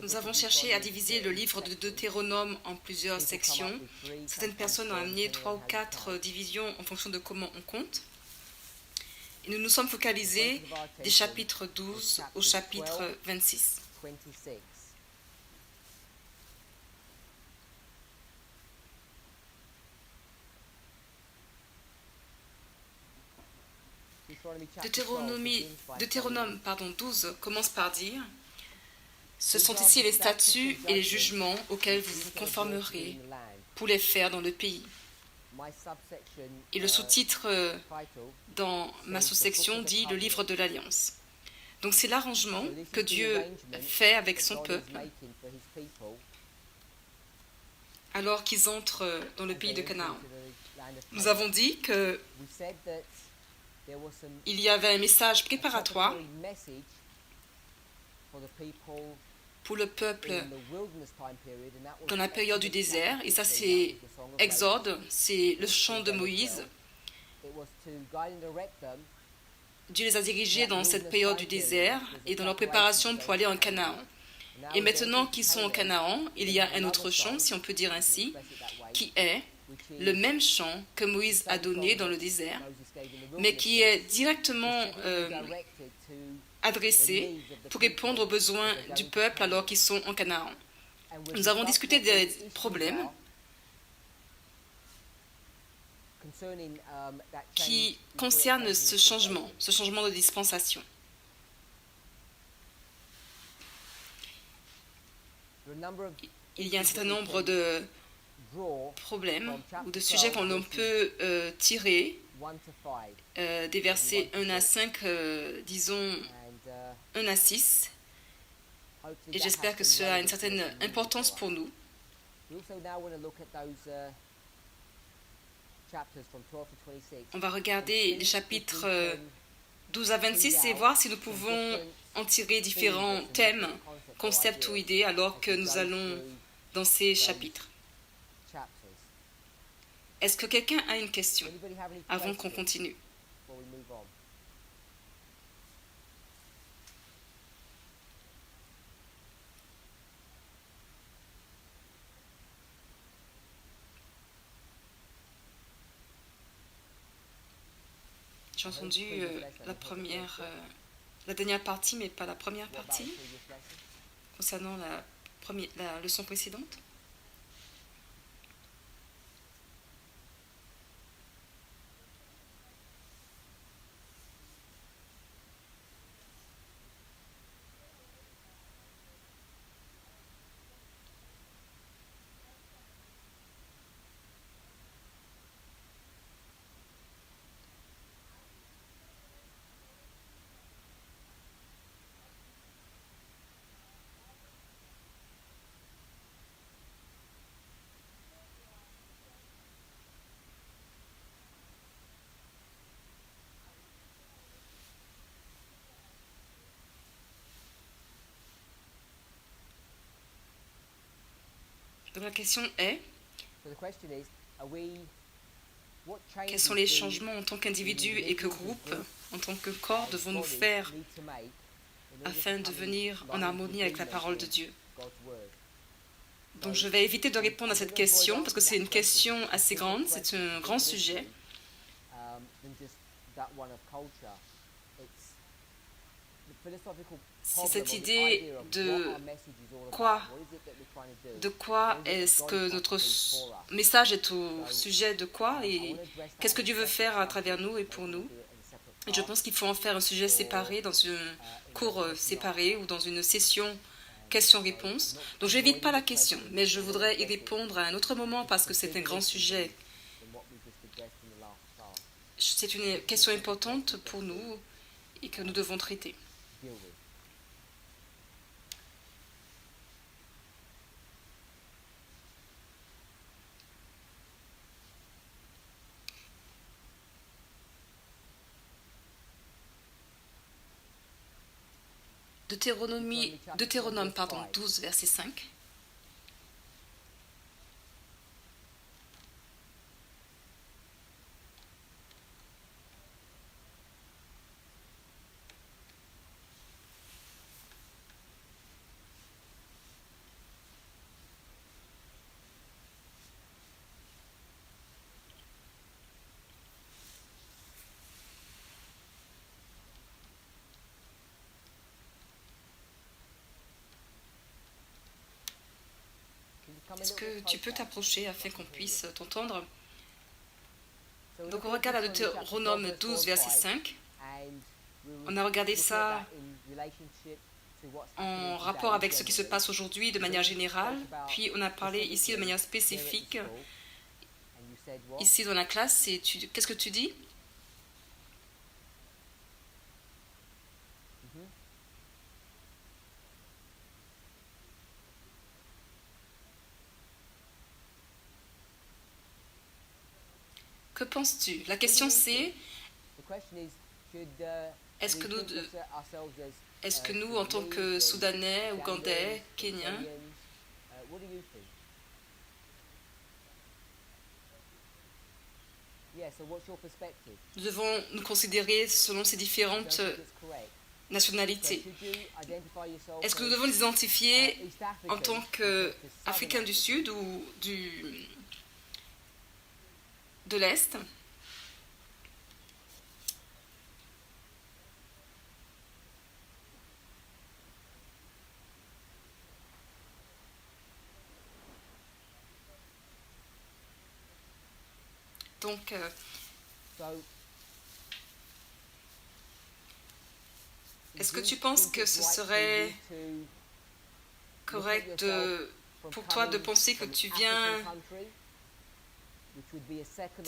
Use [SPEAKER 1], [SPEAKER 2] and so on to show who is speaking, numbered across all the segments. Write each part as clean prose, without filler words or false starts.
[SPEAKER 1] Nous avons cherché à diviser le livre de Deutéronome en plusieurs sections. Certaines personnes ont amené 3 ou 4 divisions en fonction de comment on compte. Et nous nous sommes focalisés des chapitres 12 au chapitre 26. Deutéronome 12 commence par dire: ce sont ici les statuts et les jugements auxquels vous vous conformerez pour les faire dans le pays. Et le sous-titre dans ma sous-section dit le livre de l'Alliance. Donc c'est l'arrangement que Dieu fait avec son peuple alors qu'ils entrent dans le pays de Canaan. Nous avons dit que il y avait un message préparatoire pour le peuple dans la période du désert, et ça c'est Exode, c'est le chant de Moïse. Dieu les a dirigés dans cette période du désert et dans leur préparation pour aller en Canaan. Et maintenant qu'ils sont en Canaan, il y a un autre chant, si on peut dire ainsi, qui est le même chant que Moïse a donné dans le désert, mais qui est directement adressé pour répondre aux besoins du peuple alors qu'ils sont en Canaan. Nous avons discuté des problèmes qui concernent ce changement de dispensation. Il y a un certain nombre de problèmes ou de sujets qu'on peut tirer des versets 1 à 5, disons 1 à 6, et j'espère que cela a une certaine importance pour nous. On va regarder les chapitres 12 à 26 et voir si nous pouvons en tirer différents thèmes, concepts ou idées alors que nous allons dans ces chapitres. Est-ce que quelqu'un a une question avant qu'on continue? J'ai entendu la dernière partie, mais pas la première partie, concernant la leçon précédente. Donc la question est, quels sont les changements en tant qu'individu et que groupe, en tant que corps, devons-nous faire afin de venir en harmonie avec la parole de Dieu? Donc je vais éviter de répondre à cette question parce que c'est une question assez grande, c'est un grand sujet. C'est cette idée de quoi est-ce que notre message est au sujet de quoi et qu'est-ce que Dieu veut faire à travers nous et pour nous. Et je pense qu'il faut en faire un sujet séparé, dans un cours séparé ou dans une session questions-réponses. Donc je n'évite pas la question, mais je voudrais y répondre à un autre moment parce que c'est un grand sujet. C'est une question importante pour nous et que nous devons traiter. Deutéronome 12, verset 5. Est-ce que tu peux t'approcher afin qu'on puisse t'entendre? Donc on regarde à Deutéronome 12, verset 5. On a regardé ça en rapport avec ce qui se passe aujourd'hui de manière générale. Puis on a parlé ici de manière spécifique, ici dans la classe. Qu'est-ce que tu dis? Que penses-tu? La question c'est, est-ce que nous, en tant que Soudanais, Ougandais, Kenyans, nous devons nous considérer selon ces différentes nationalités? Est-ce que nous devons les identifier en tant qu'Africains du Sud ou de l'Est? Donc, est-ce que tu penses que ce serait correct pour toi de penser que tu viens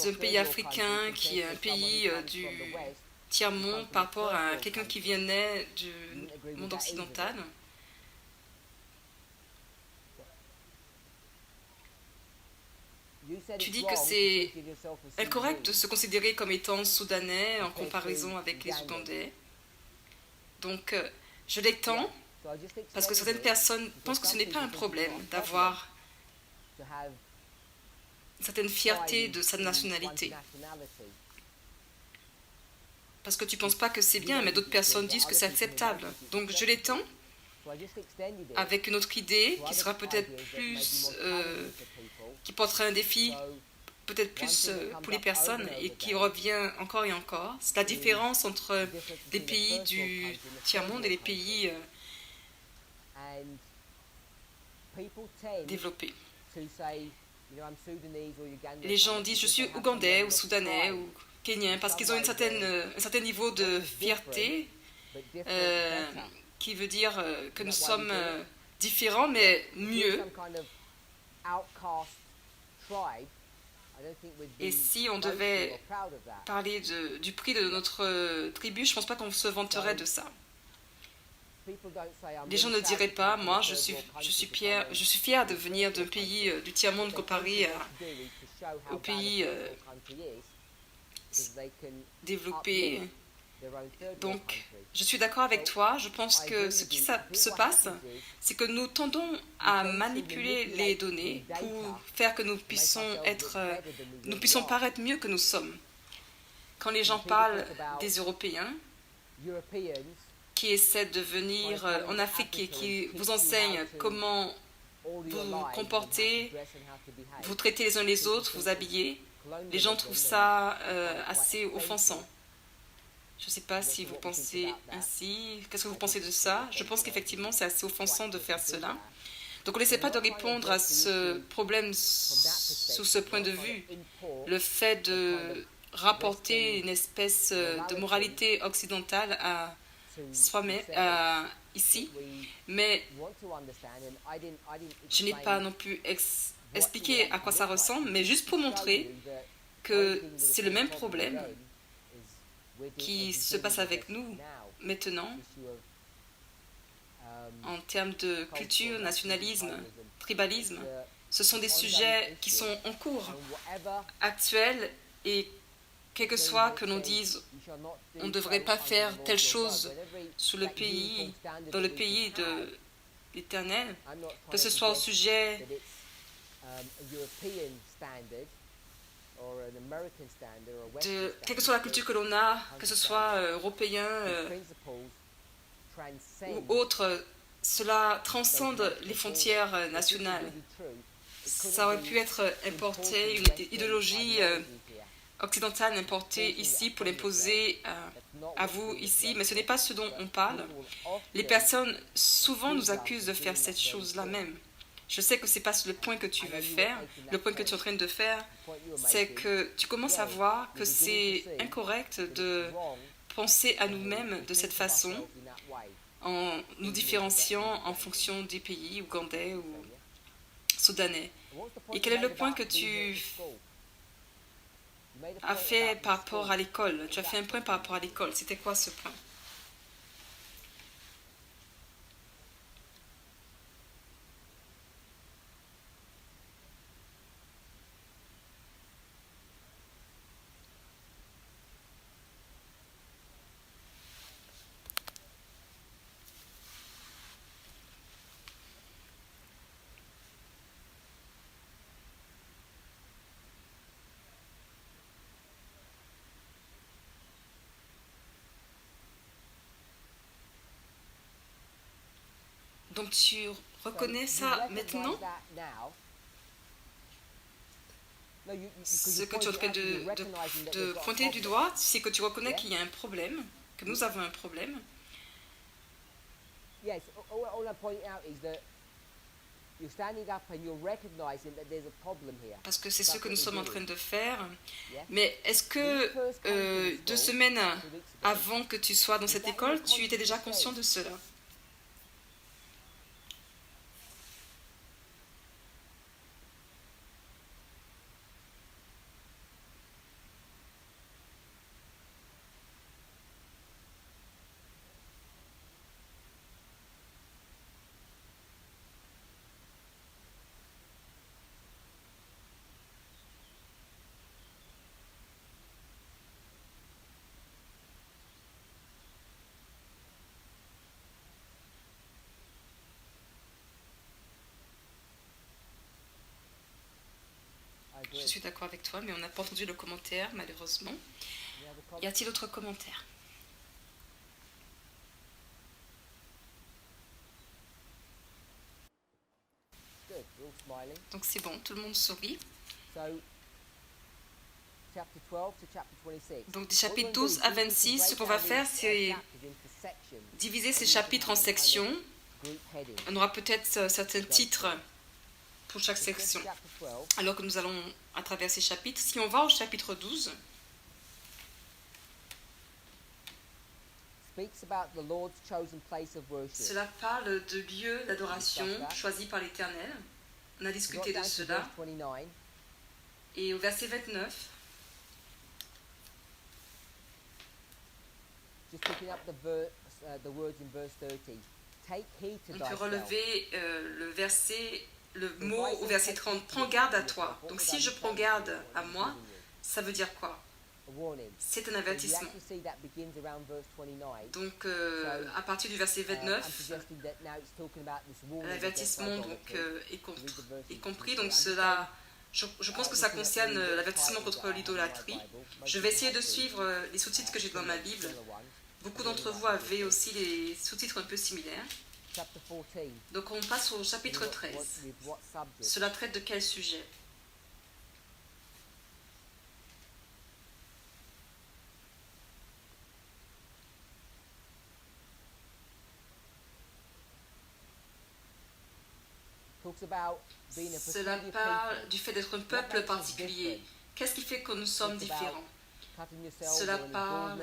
[SPEAKER 1] d'un pays africain qui est un pays du tiers-monde par rapport à quelqu'un qui venait du monde occidental? Tu dis que c'est incorrect de se considérer comme étant soudanais en comparaison avec les Ougandais. Donc, je l'étends parce que certaines personnes pensent que ce n'est pas un problème d'avoir une certaine fierté de sa nationalité. Parce que tu ne penses pas que c'est bien, mais d'autres personnes disent que c'est acceptable. Donc, je l'étends avec une autre idée qui sera peut-être plus... qui portera un défi peut-être plus pour les personnes et qui revient encore et encore. C'est la différence entre les pays du tiers-monde et les pays développés. Les gens disent « je suis ougandais ou soudanais ou kenyan » parce qu'ils ont un certain niveau de fierté qui veut dire que nous sommes différents mais mieux. Et si on devait parler du prix de notre tribu, je ne pense pas qu'on se vanterait de ça. Les gens ne diraient pas, moi je suis fier de venir d'un pays du tiers-monde comparé aux pays développés. Donc, je suis d'accord avec toi. Je pense que ce qui se passe, c'est que nous tendons à manipuler les données pour faire que nous puissions paraître mieux que nous sommes. Quand les gens parlent des Européens qui essaient de venir en Afrique et qui vous enseignent comment vous comporter, vous traiter les uns les autres, vous habiller, les gens trouvent ça assez offensant. Je ne sais pas si vous pensez ainsi. Qu'est-ce que vous pensez de ça? Je pense qu'effectivement, c'est assez offensant de faire cela. Donc, on n'essaie pas de répondre à ce problème sous ce point de vue. Le fait de rapporter une espèce de moralité occidentale à soi-même, ici. Mais je n'ai pas non plus expliqué à quoi ça ressemble, mais juste pour montrer que c'est le même problème qui se passe avec nous maintenant en termes de culture, nationalisme, tribalisme. Ce sont des sujets qui sont en cours, actuels, et quel que soit que l'on dise, on ne devrait pas faire telle chose dans le pays de l'Éternel, que ce soit au sujet quelle que soit la culture que l'on a, que ce soit européen ou autre, cela transcende les frontières nationales. Ça aurait pu être importé, une idéologie occidentale importée ici pour l'imposer à vous ici, mais ce n'est pas ce dont on parle. Les personnes souvent nous accusent de faire cette chose-là même. Je sais que ce n'est pas le point que tu veux faire. Le point que tu es en train de faire, c'est que tu commences à voir que c'est incorrect de penser à nous-mêmes de cette façon, en nous différenciant en fonction du pays, ougandais ou soudanais. Et quel est le point que tu as fait par rapport à l'école? Tu as fait un point par rapport à l'école. C'était quoi ce point? Donc tu reconnais ça maintenant? Ce que tu es en train de pointer du doigt, c'est que tu reconnais qu'il y a un problème, que nous avons un problème. Parce que c'est ce que nous sommes en train de faire. Mais est-ce que 2 semaines avant que tu sois dans cette école, tu étais déjà conscient de cela? Je suis d'accord avec toi, mais on n'a pas entendu le commentaire, malheureusement. Y a-t-il d'autres commentaires? Donc c'est bon, tout le monde sourit. Donc des chapitres 12 à 26, ce qu'on va faire, c'est diviser ces chapitres en sections. On aura peut-être certains titres pour chaque section. Alors que nous allons à travers ces chapitres. Si on va au chapitre 12, cela parle de lieu d'adoration choisi par l'Éternel. On a discuté de cela. Et au verset 29, on peut relever le mot au verset 30, prends garde à toi. Donc si je prends garde à moi, ça veut dire quoi? C'est un avertissement. Donc à partir du verset 29, l'avertissement est compris. Donc cela, je pense que ça concerne l'avertissement contre l'idolâtrie. Je vais essayer de suivre les sous-titres que j'ai dans ma Bible. Beaucoup d'entre vous avaient aussi des sous-titres un peu similaires. Donc on passe au chapitre 13. Cela traite de quel sujet? Cela parle du fait d'être un peuple particulier. Qu'est-ce qui fait que nous sommes différents? Cela parle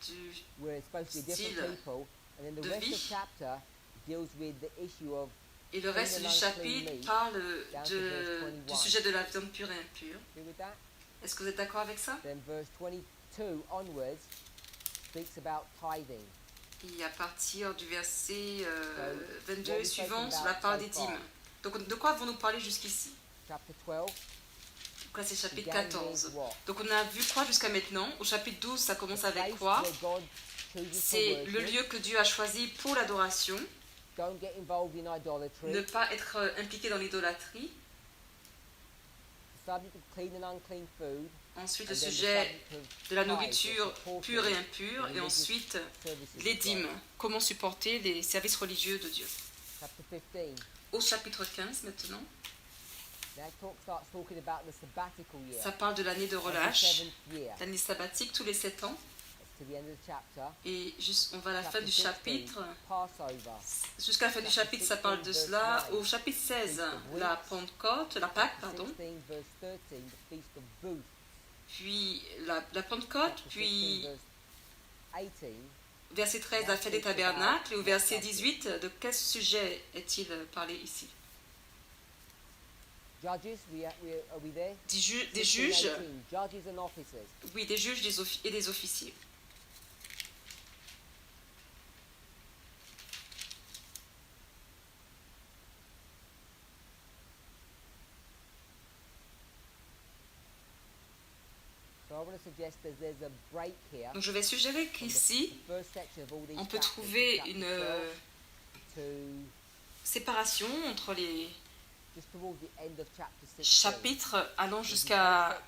[SPEAKER 1] du style de vie. Et le reste du chapitre parle du sujet de la viande pure et impure. Est-ce que vous êtes d'accord avec ça? Et à partir du verset 22 et suivant, cela parle des dîmes. Donc de quoi avons-nous parlé jusqu'ici? Donc là c'est chapitre 14. Donc on a vu quoi jusqu'à maintenant? Au chapitre 12, ça commence avec quoi? C'est le lieu que Dieu a choisi pour l'adoration. Ne pas être impliqué dans l'idolâtrie. Ensuite, le sujet de la nourriture pure et impure. Et ensuite, les dîmes. Comment supporter les services religieux de Dieu. Au chapitre 15 maintenant. Ça parle de l'année de relâche, l'année sabbatique tous les 7 ans. Et juste, on va à la fin du chapitre. Jusqu'à la fin du chapitre, ça parle de cela. Au chapitre 16, la Pentecôte, la Pâque, pardon. Puis la Pentecôte, puis verset 13, la fête des tabernacles. Et au verset 18, de quel sujet est-il parlé ici? Des juges. Oui, des juges et des officiers. Donc je vais suggérer qu'ici, on peut trouver une séparation entre les chapitres allant jusqu'à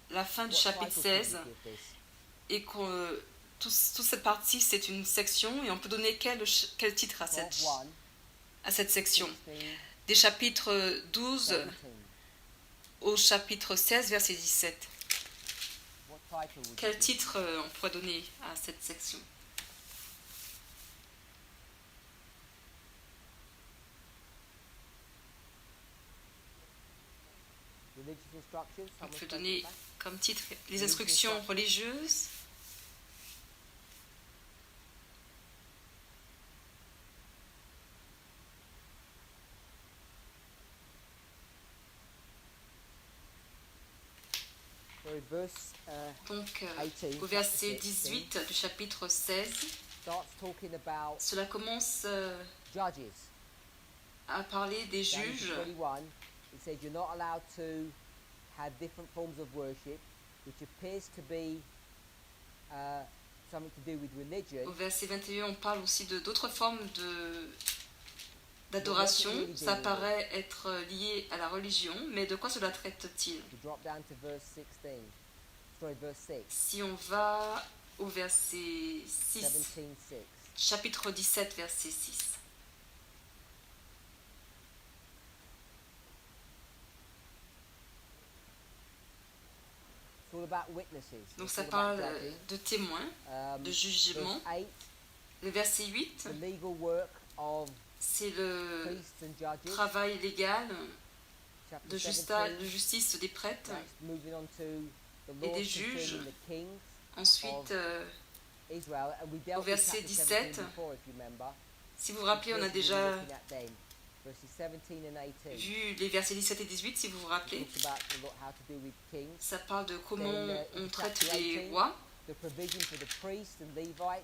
[SPEAKER 1] la fin du chapitre 16 et que toute cette partie c'est une section et on peut donner quel titre à cette section. Des chapitres 12 au chapitre 16 verset 17. Quel titre on pourrait donner à cette section? On peut donner comme titre les instructions religieuses. Donc, au verset 18 du chapitre 16, cela commence à parler des juges.
[SPEAKER 2] It says you're not allowed to have different forms of worship, which appears to be something to do with religion.
[SPEAKER 1] Au verset 21, on parle aussi d'autres formes d'adoration. Ça paraît être lié à la religion, mais de quoi cela traite-t-il? Si on va au verset 6, chapitre 17, verset 6. Donc ça parle de témoins, de jugement. Le verset 8, c'est le travail légal de justice des prêtres et des juges. Ensuite, au verset 17, si vous vous rappelez, on a déjà vu les versets 17 et 18, si vous vous rappelez. Ça parle de comment on traite les rois.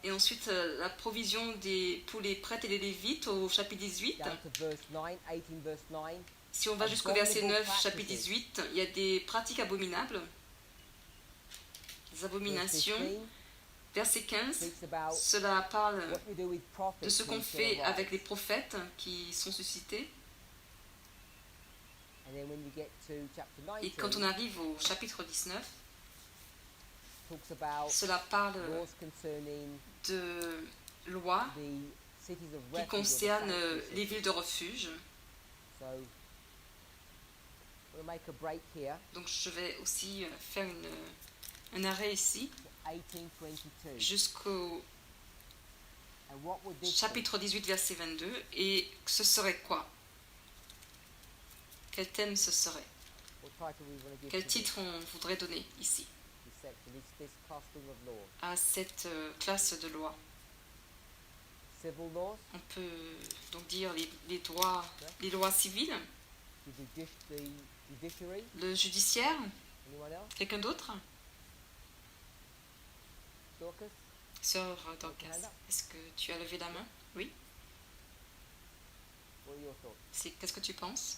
[SPEAKER 1] Et ensuite, la provision pour les prêtres et les lévites au chapitre 18. Si on va jusqu'au verset 9, chapitre 18, il y a des pratiques abominables, des abominations. Verset 15, cela parle de ce qu'on fait avec les prophètes qui sont suscités. Et quand on arrive au chapitre 19, cela parle de lois qui concernent les villes de refuge. Donc je vais aussi faire un arrêt ici jusqu'au chapitre 18, verset 22. Et ce serait quoi? Quel thème ce serait? Quel titre on voudrait donner ici à cette classe de loi? On peut donc dire les lois civiles, le judiciaire. Quelqu'un d'autre? Sœur Dorcas, est-ce que tu as levé la main? Oui. Qu'est-ce que tu penses?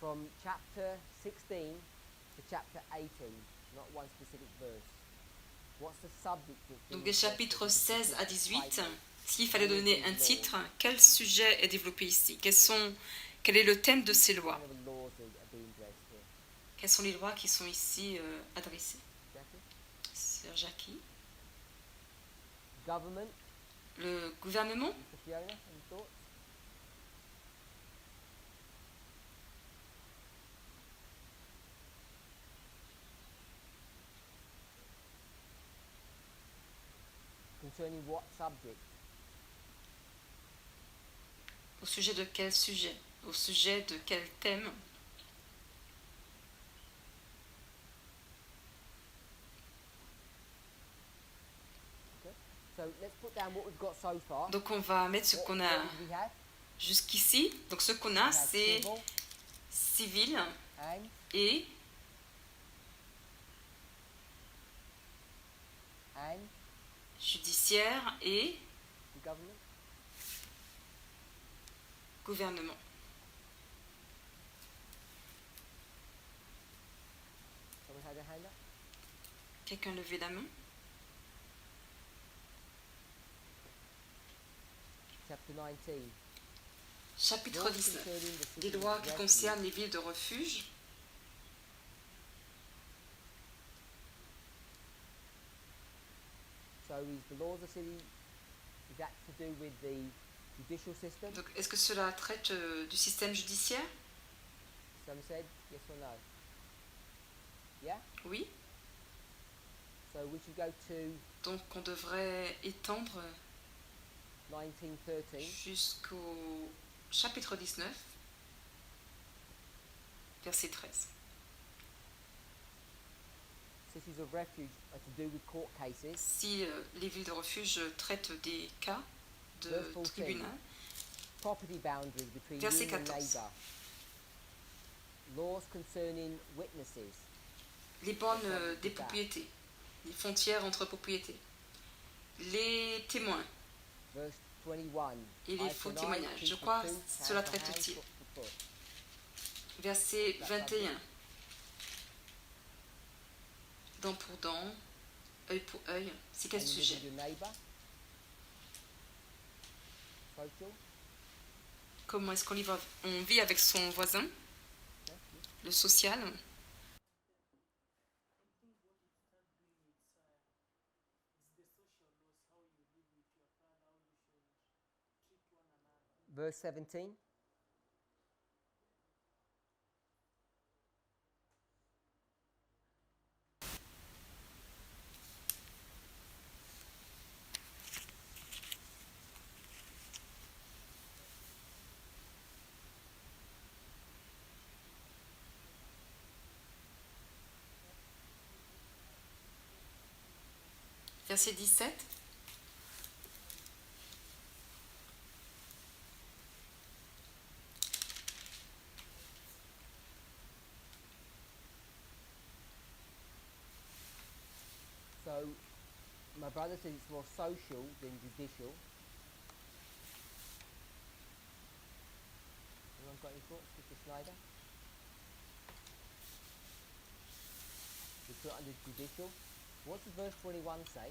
[SPEAKER 2] From chapter 16 to chapter 18, not one specific verse. What's the subject?
[SPEAKER 1] Donc des chapitres 16 à 18, s'il fallait donner un titre, quel sujet est développé ici? Quel est le thème de ces lois? Quelles sont les lois qui sont ici adressées? Sœur Jackie. Le gouvernement.
[SPEAKER 2] Concerning what subject?
[SPEAKER 1] Au sujet de quel sujet? Au sujet de quel thème?
[SPEAKER 2] Okay. So let's put down what we've got so far.
[SPEAKER 1] Donc on va mettre ce qu'on a
[SPEAKER 2] What did we have?
[SPEAKER 1] jusqu'ici. Donc ce qu'on a,
[SPEAKER 2] We had
[SPEAKER 1] c'est
[SPEAKER 2] civil
[SPEAKER 1] civil
[SPEAKER 2] and
[SPEAKER 1] et judiciaire et
[SPEAKER 2] the government.
[SPEAKER 1] gouvernement.
[SPEAKER 2] Someone had a hand up?
[SPEAKER 1] Quelqu'un levait la main?
[SPEAKER 2] Chapter 19.
[SPEAKER 1] Chapitre
[SPEAKER 2] Laws
[SPEAKER 1] 19.
[SPEAKER 2] concerning the
[SPEAKER 1] Des
[SPEAKER 2] city
[SPEAKER 1] lois
[SPEAKER 2] of
[SPEAKER 1] qui
[SPEAKER 2] refuge.
[SPEAKER 1] concernent les villes de refuge.
[SPEAKER 2] So is the laws of the city, is that to do with the judicial system?
[SPEAKER 1] Donc est-ce que cela traite du système judiciaire?
[SPEAKER 2] Some said yes or no. Yeah?
[SPEAKER 1] Oui.
[SPEAKER 2] So we should go to
[SPEAKER 1] Donc on devrait étendre
[SPEAKER 2] 1913.
[SPEAKER 1] jusqu'au chapitre 19, verset 13.
[SPEAKER 2] Cities of refuge are to do with court cases.
[SPEAKER 1] Si les villes de refuge traitent des cas de
[SPEAKER 2] Verse 14.
[SPEAKER 1] tribunal,
[SPEAKER 2] Property boundaries between
[SPEAKER 1] Verset
[SPEAKER 2] you and
[SPEAKER 1] 14.
[SPEAKER 2] neighbour. Laws concerning witnesses.
[SPEAKER 1] les bornes des propriétés, les frontières entre propriétés, les témoins
[SPEAKER 2] Verse 21.
[SPEAKER 1] et les faux témoignages. Je crois que cela traite aussi. Verset 21. Dent pour dent, œil pour œil. C'est quel sujet? Comment est-ce qu'on vit avec son voisin? Le social.
[SPEAKER 2] Verse 17.
[SPEAKER 1] Verset 17.
[SPEAKER 2] So, my brother says it's more social than judicial. Anyone got any thoughts, Mr. Schneider? We put it under judicial. What does verse 21 say?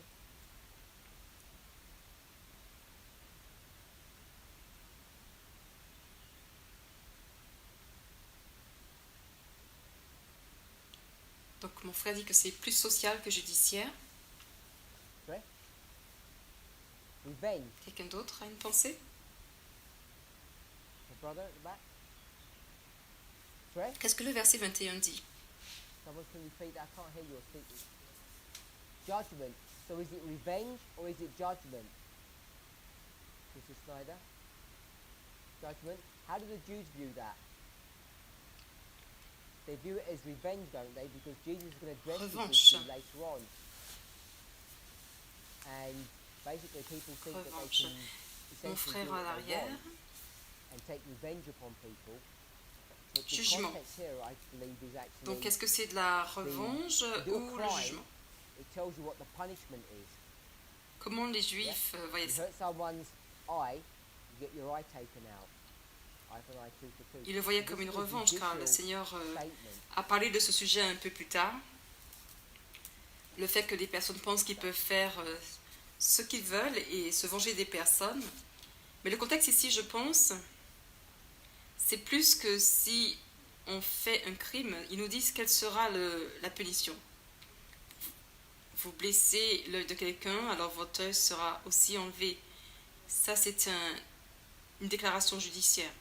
[SPEAKER 1] Donc mon frère dit que c'est plus social que judiciaire.
[SPEAKER 2] Sorry? Revenge.
[SPEAKER 1] Quelqu'un d'autre a une pensée?
[SPEAKER 2] My brother at the back. Sorry?
[SPEAKER 1] Qu'est-ce que le verset 21 dit?
[SPEAKER 2] Someone can repeat that. I can't hear you speaking. Judgment. So is it revenge or is it judgment? Mr. Schneider? Judgment. How do the Jews view that? They view it as revenge, don't they? Because Jesus is going to address this issue later on. And basically people think that they can
[SPEAKER 1] Mon
[SPEAKER 2] essentially
[SPEAKER 1] frère
[SPEAKER 2] do
[SPEAKER 1] à
[SPEAKER 2] what they
[SPEAKER 1] l'arrière.
[SPEAKER 2] want and take revenge upon people. But the
[SPEAKER 1] Jugement.
[SPEAKER 2] context here, I believe, is actually
[SPEAKER 1] Donc est-ce que c'est de la revanche
[SPEAKER 2] do a
[SPEAKER 1] ou le
[SPEAKER 2] crime,
[SPEAKER 1] jugement?
[SPEAKER 2] it tells you what the punishment is.
[SPEAKER 1] Comment les Juifs voyaient
[SPEAKER 2] You
[SPEAKER 1] ça?
[SPEAKER 2] hurt someone's eye, you get your eye taken out. Eye for eye, tooth for tooth.
[SPEAKER 1] Ils le voyaient
[SPEAKER 2] This
[SPEAKER 1] comme une
[SPEAKER 2] is a
[SPEAKER 1] revanche car le
[SPEAKER 2] judicial
[SPEAKER 1] Seigneur
[SPEAKER 2] statement.
[SPEAKER 1] a parlé de ce sujet un peu plus tard. Le fait que des personnes pensent qu'ils peuvent faire ce qu'ils veulent et se venger des personnes. Mais le contexte ici, je pense, c'est plus que si on fait un crime, ils nous disent quelle sera la punition. Vous blessez l'œil de quelqu'un, alors votre œil sera aussi enlevé. Ça, c'est une déclaration judiciaire.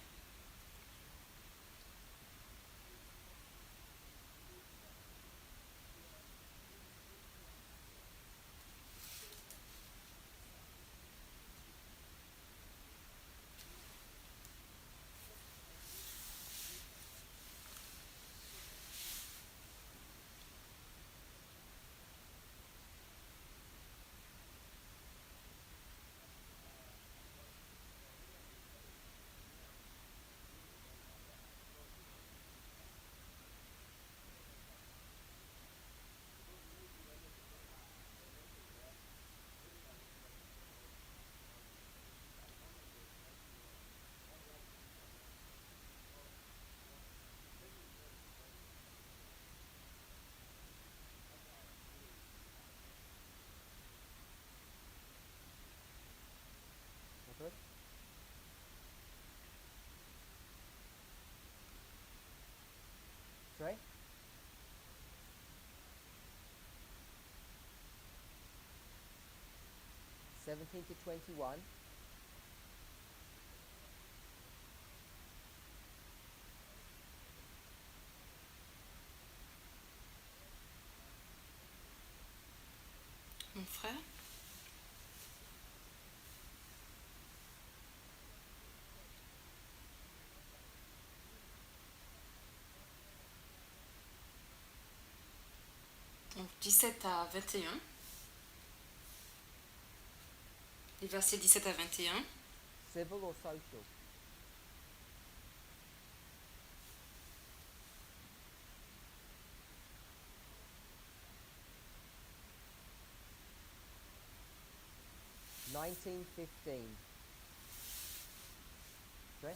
[SPEAKER 2] Sorry? Seventeen to 21.
[SPEAKER 1] Mon frère. Donc 17 à 21. Les versets 17 à 21.
[SPEAKER 2] Civil or social? Nineteen 15. Sorry?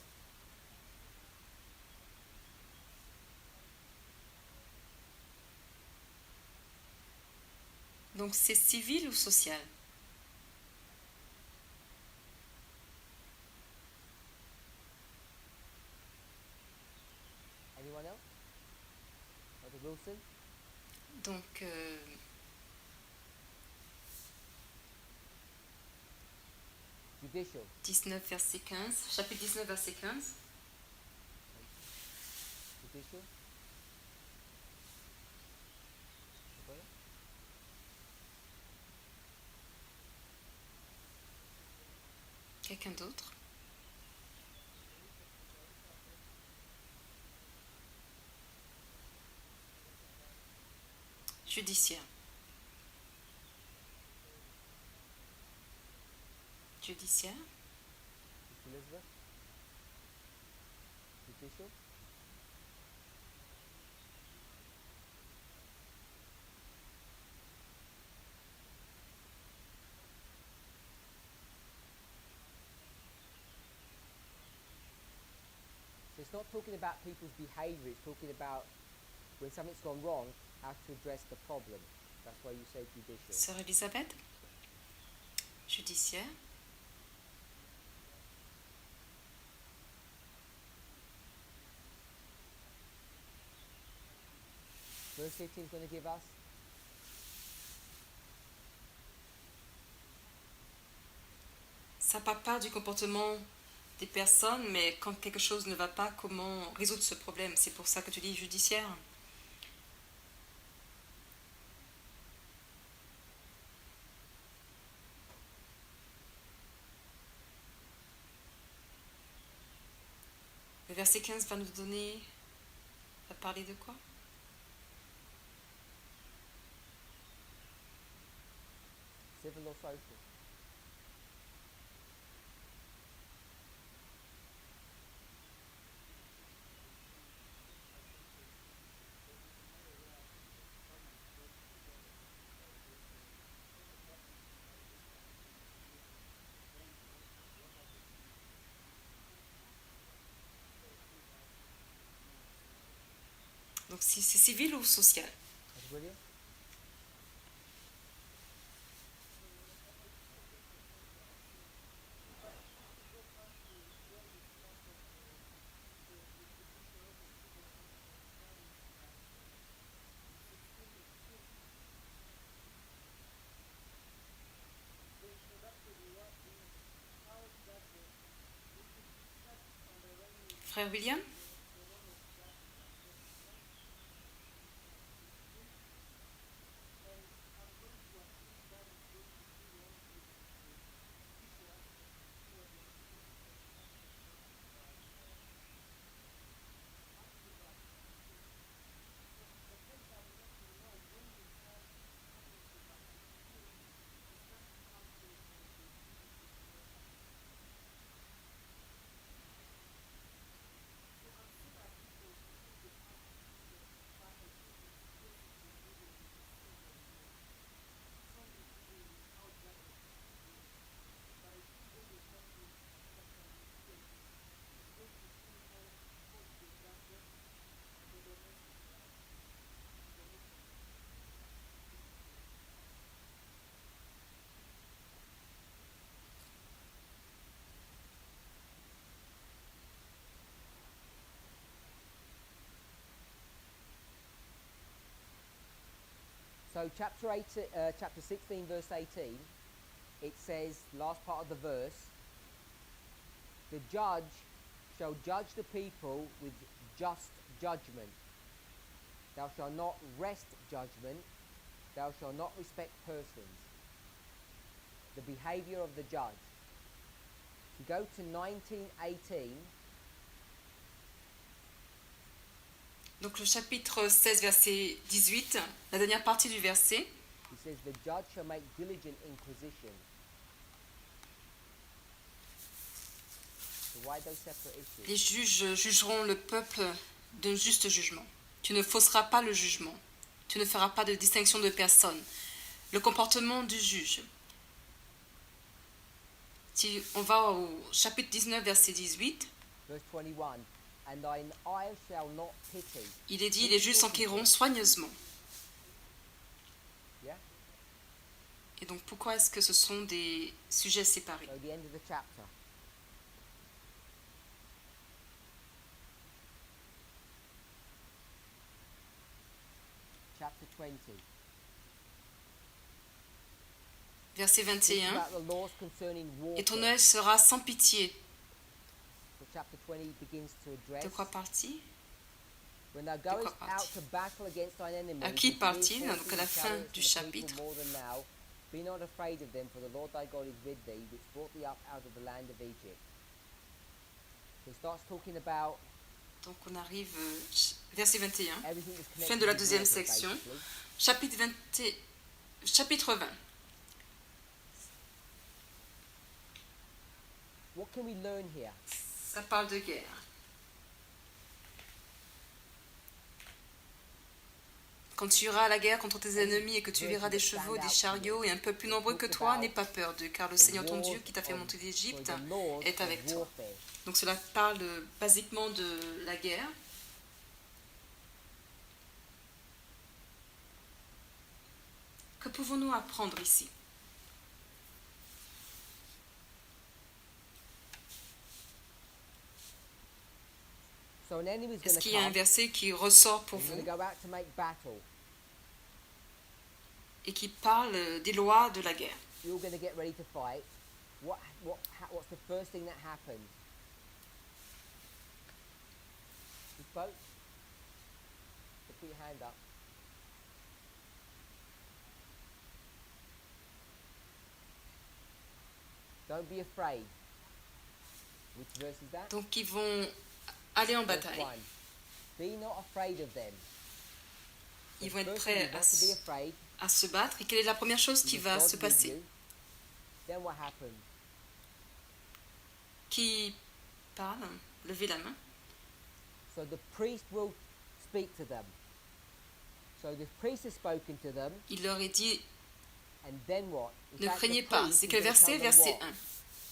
[SPEAKER 1] Donc c'est civil ou social?
[SPEAKER 2] Anyone else? Dr. Wilson?
[SPEAKER 1] Donc 19 verset 15. Chapitre 19 verset 15.
[SPEAKER 2] Judicial?
[SPEAKER 1] Quelqu'un d'autre? Judiciaire. Judiciaire.
[SPEAKER 2] Elizabeth? Judicial? So it's not talking about people's behavior, it's talking about when something's gone wrong, how to address the problem. That's why you say judicial.
[SPEAKER 1] Sœur Elisabeth? Judiciaire.
[SPEAKER 2] Verse 15 is going to give us
[SPEAKER 1] Ça ne parle pas du comportement des personnes, mais quand quelque chose ne va pas, comment résoudre ce problème? C'est pour ça que tu dis judiciaire. Le verset 15 va nous donner... va parler de quoi?
[SPEAKER 2] civil or social.
[SPEAKER 1] Donc si c'est civil ou social?
[SPEAKER 2] That's William?
[SPEAKER 1] Frère William?
[SPEAKER 2] So chapter 16, verse 18, it says, last part of the verse, the judge shall judge the people with just judgment. Thou shalt not wrest judgment. Thou shalt not respect persons. The behavior of the judge. If you go to 19:18.
[SPEAKER 1] Donc le chapitre 16, verset 18, la dernière partie du verset.
[SPEAKER 2] He says, the judge shall make diligent inquisition. So why those separate issues?
[SPEAKER 1] Les juges jugeront le peuple d'un juste jugement. Tu ne fausseras pas le jugement. Tu ne feras pas de distinction de personne. Le comportement du juge. Si on va au chapitre 19, verset 18,
[SPEAKER 2] Verse 21. And thine eye shall not pity.
[SPEAKER 1] il est dit, les juges s'enquéreront soigneusement.
[SPEAKER 2] Yeah?
[SPEAKER 1] Et donc pourquoi est-ce que ce sont des sujets séparés?
[SPEAKER 2] So the end of the chapter. Chapter 20.
[SPEAKER 1] Verset
[SPEAKER 2] Talks
[SPEAKER 1] 21,
[SPEAKER 2] about the laws concerning
[SPEAKER 1] et ton
[SPEAKER 2] warfare.
[SPEAKER 1] œil sera sans pitié.
[SPEAKER 2] So chapter 20 begins to address
[SPEAKER 1] De quoi partie?
[SPEAKER 2] when thou
[SPEAKER 1] quoi
[SPEAKER 2] goest
[SPEAKER 1] partie?
[SPEAKER 2] out to battle against thine enemies.
[SPEAKER 1] À qui
[SPEAKER 2] and
[SPEAKER 1] parle-t-il?
[SPEAKER 2] fear
[SPEAKER 1] Donc à la
[SPEAKER 2] forces
[SPEAKER 1] fin
[SPEAKER 2] and chariots
[SPEAKER 1] du
[SPEAKER 2] and the
[SPEAKER 1] chapitre.
[SPEAKER 2] people more than thou. Be not afraid of them, for the Lord thy God is with thee, which brought thee up out of the land of Egypt. So he starts talking about
[SPEAKER 1] Donc on arrive, verset 21,
[SPEAKER 2] everything that's connected
[SPEAKER 1] fin de la
[SPEAKER 2] with
[SPEAKER 1] deuxième
[SPEAKER 2] warfare,
[SPEAKER 1] section,
[SPEAKER 2] basically.
[SPEAKER 1] chapitre 20.
[SPEAKER 2] What can we learn here?
[SPEAKER 1] Ça parle de guerre. Quand tu iras à la guerre contre tes ennemis et que tu verras des chevaux, des chariots et un peuple plus nombreux que toi, n'aie pas peur d'eux, car le Seigneur ton Dieu qui t'a fait monter d'Égypte est avec toi. Donc cela parle basiquement de la guerre. Que pouvons-nous apprendre ici?
[SPEAKER 2] So an enemy is going
[SPEAKER 1] Est-ce
[SPEAKER 2] to
[SPEAKER 1] qu'il y a un
[SPEAKER 2] come.
[SPEAKER 1] verset qui ressort pour
[SPEAKER 2] He's going
[SPEAKER 1] vous
[SPEAKER 2] to go out to make battle.
[SPEAKER 1] et qui parle des lois de la guerre?
[SPEAKER 2] You're going to get ready to fight. What's the first thing that happens? You spoke? So put your hand up. Don't be afraid. Which verse is that?
[SPEAKER 1] Donc ils vont aller en
[SPEAKER 2] Verse
[SPEAKER 1] bataille.
[SPEAKER 2] 1. Be not afraid of them.
[SPEAKER 1] Ils
[SPEAKER 2] The
[SPEAKER 1] vont être
[SPEAKER 2] first thing
[SPEAKER 1] prêts
[SPEAKER 2] is not to be afraid.
[SPEAKER 1] à se battre. Et quelle est la première chose qui va
[SPEAKER 2] because
[SPEAKER 1] se
[SPEAKER 2] God's with
[SPEAKER 1] passer?
[SPEAKER 2] you. Then what happens?
[SPEAKER 1] Qui parle? Levez la main.
[SPEAKER 2] So the priest will speak to them. So the priest has spoken to them,
[SPEAKER 1] Il leur est dit,
[SPEAKER 2] and then what? In
[SPEAKER 1] ne
[SPEAKER 2] fact, the
[SPEAKER 1] craignez pas.
[SPEAKER 2] priest
[SPEAKER 1] C'est
[SPEAKER 2] is
[SPEAKER 1] quel
[SPEAKER 2] gonna
[SPEAKER 1] verset?
[SPEAKER 2] tell them
[SPEAKER 1] Verset
[SPEAKER 2] what?
[SPEAKER 1] 1.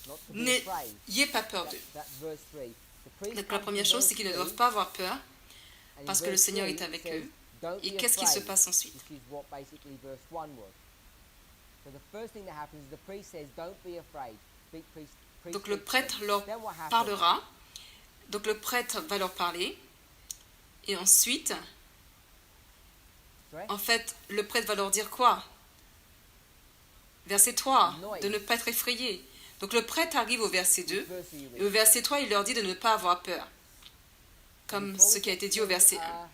[SPEAKER 2] Not to be afraid.
[SPEAKER 1] N'ayez pas peur d'eux.
[SPEAKER 2] That's verse 3. The priest
[SPEAKER 1] Donc
[SPEAKER 2] comes
[SPEAKER 1] la
[SPEAKER 2] to
[SPEAKER 1] première chose,
[SPEAKER 2] verse
[SPEAKER 1] c'est qu'ils ne
[SPEAKER 2] 3,
[SPEAKER 1] doivent pas avoir peur,
[SPEAKER 2] and in
[SPEAKER 1] parce que le
[SPEAKER 2] verse
[SPEAKER 1] Seigneur
[SPEAKER 2] 3,
[SPEAKER 1] est avec
[SPEAKER 2] it says,
[SPEAKER 1] eux.
[SPEAKER 2] "Don't
[SPEAKER 1] Et
[SPEAKER 2] be
[SPEAKER 1] qu'est-ce qui se
[SPEAKER 2] afraid,"
[SPEAKER 1] passe ensuite?
[SPEAKER 2] which is what basically verse 1 was. So the first thing that happens is the priest says, "Don't be afraid." Priest
[SPEAKER 1] Donc le
[SPEAKER 2] speaks to
[SPEAKER 1] prêtre
[SPEAKER 2] them.
[SPEAKER 1] leur
[SPEAKER 2] Then what happens?
[SPEAKER 1] parlera. Donc le prêtre va leur parler. Et ensuite,
[SPEAKER 2] Sorry?
[SPEAKER 1] en fait, le prêtre va leur dire quoi? Verset 3, de ne pas être effrayé. Donc le prêtre arrive au verset 2.
[SPEAKER 2] Which verse are you
[SPEAKER 1] Et au
[SPEAKER 2] with?
[SPEAKER 1] verset 3, il leur dit de ne pas avoir peur. Comme
[SPEAKER 2] Before
[SPEAKER 1] ce
[SPEAKER 2] we
[SPEAKER 1] qui a
[SPEAKER 2] get
[SPEAKER 1] été dit
[SPEAKER 2] to,
[SPEAKER 1] au verset 1.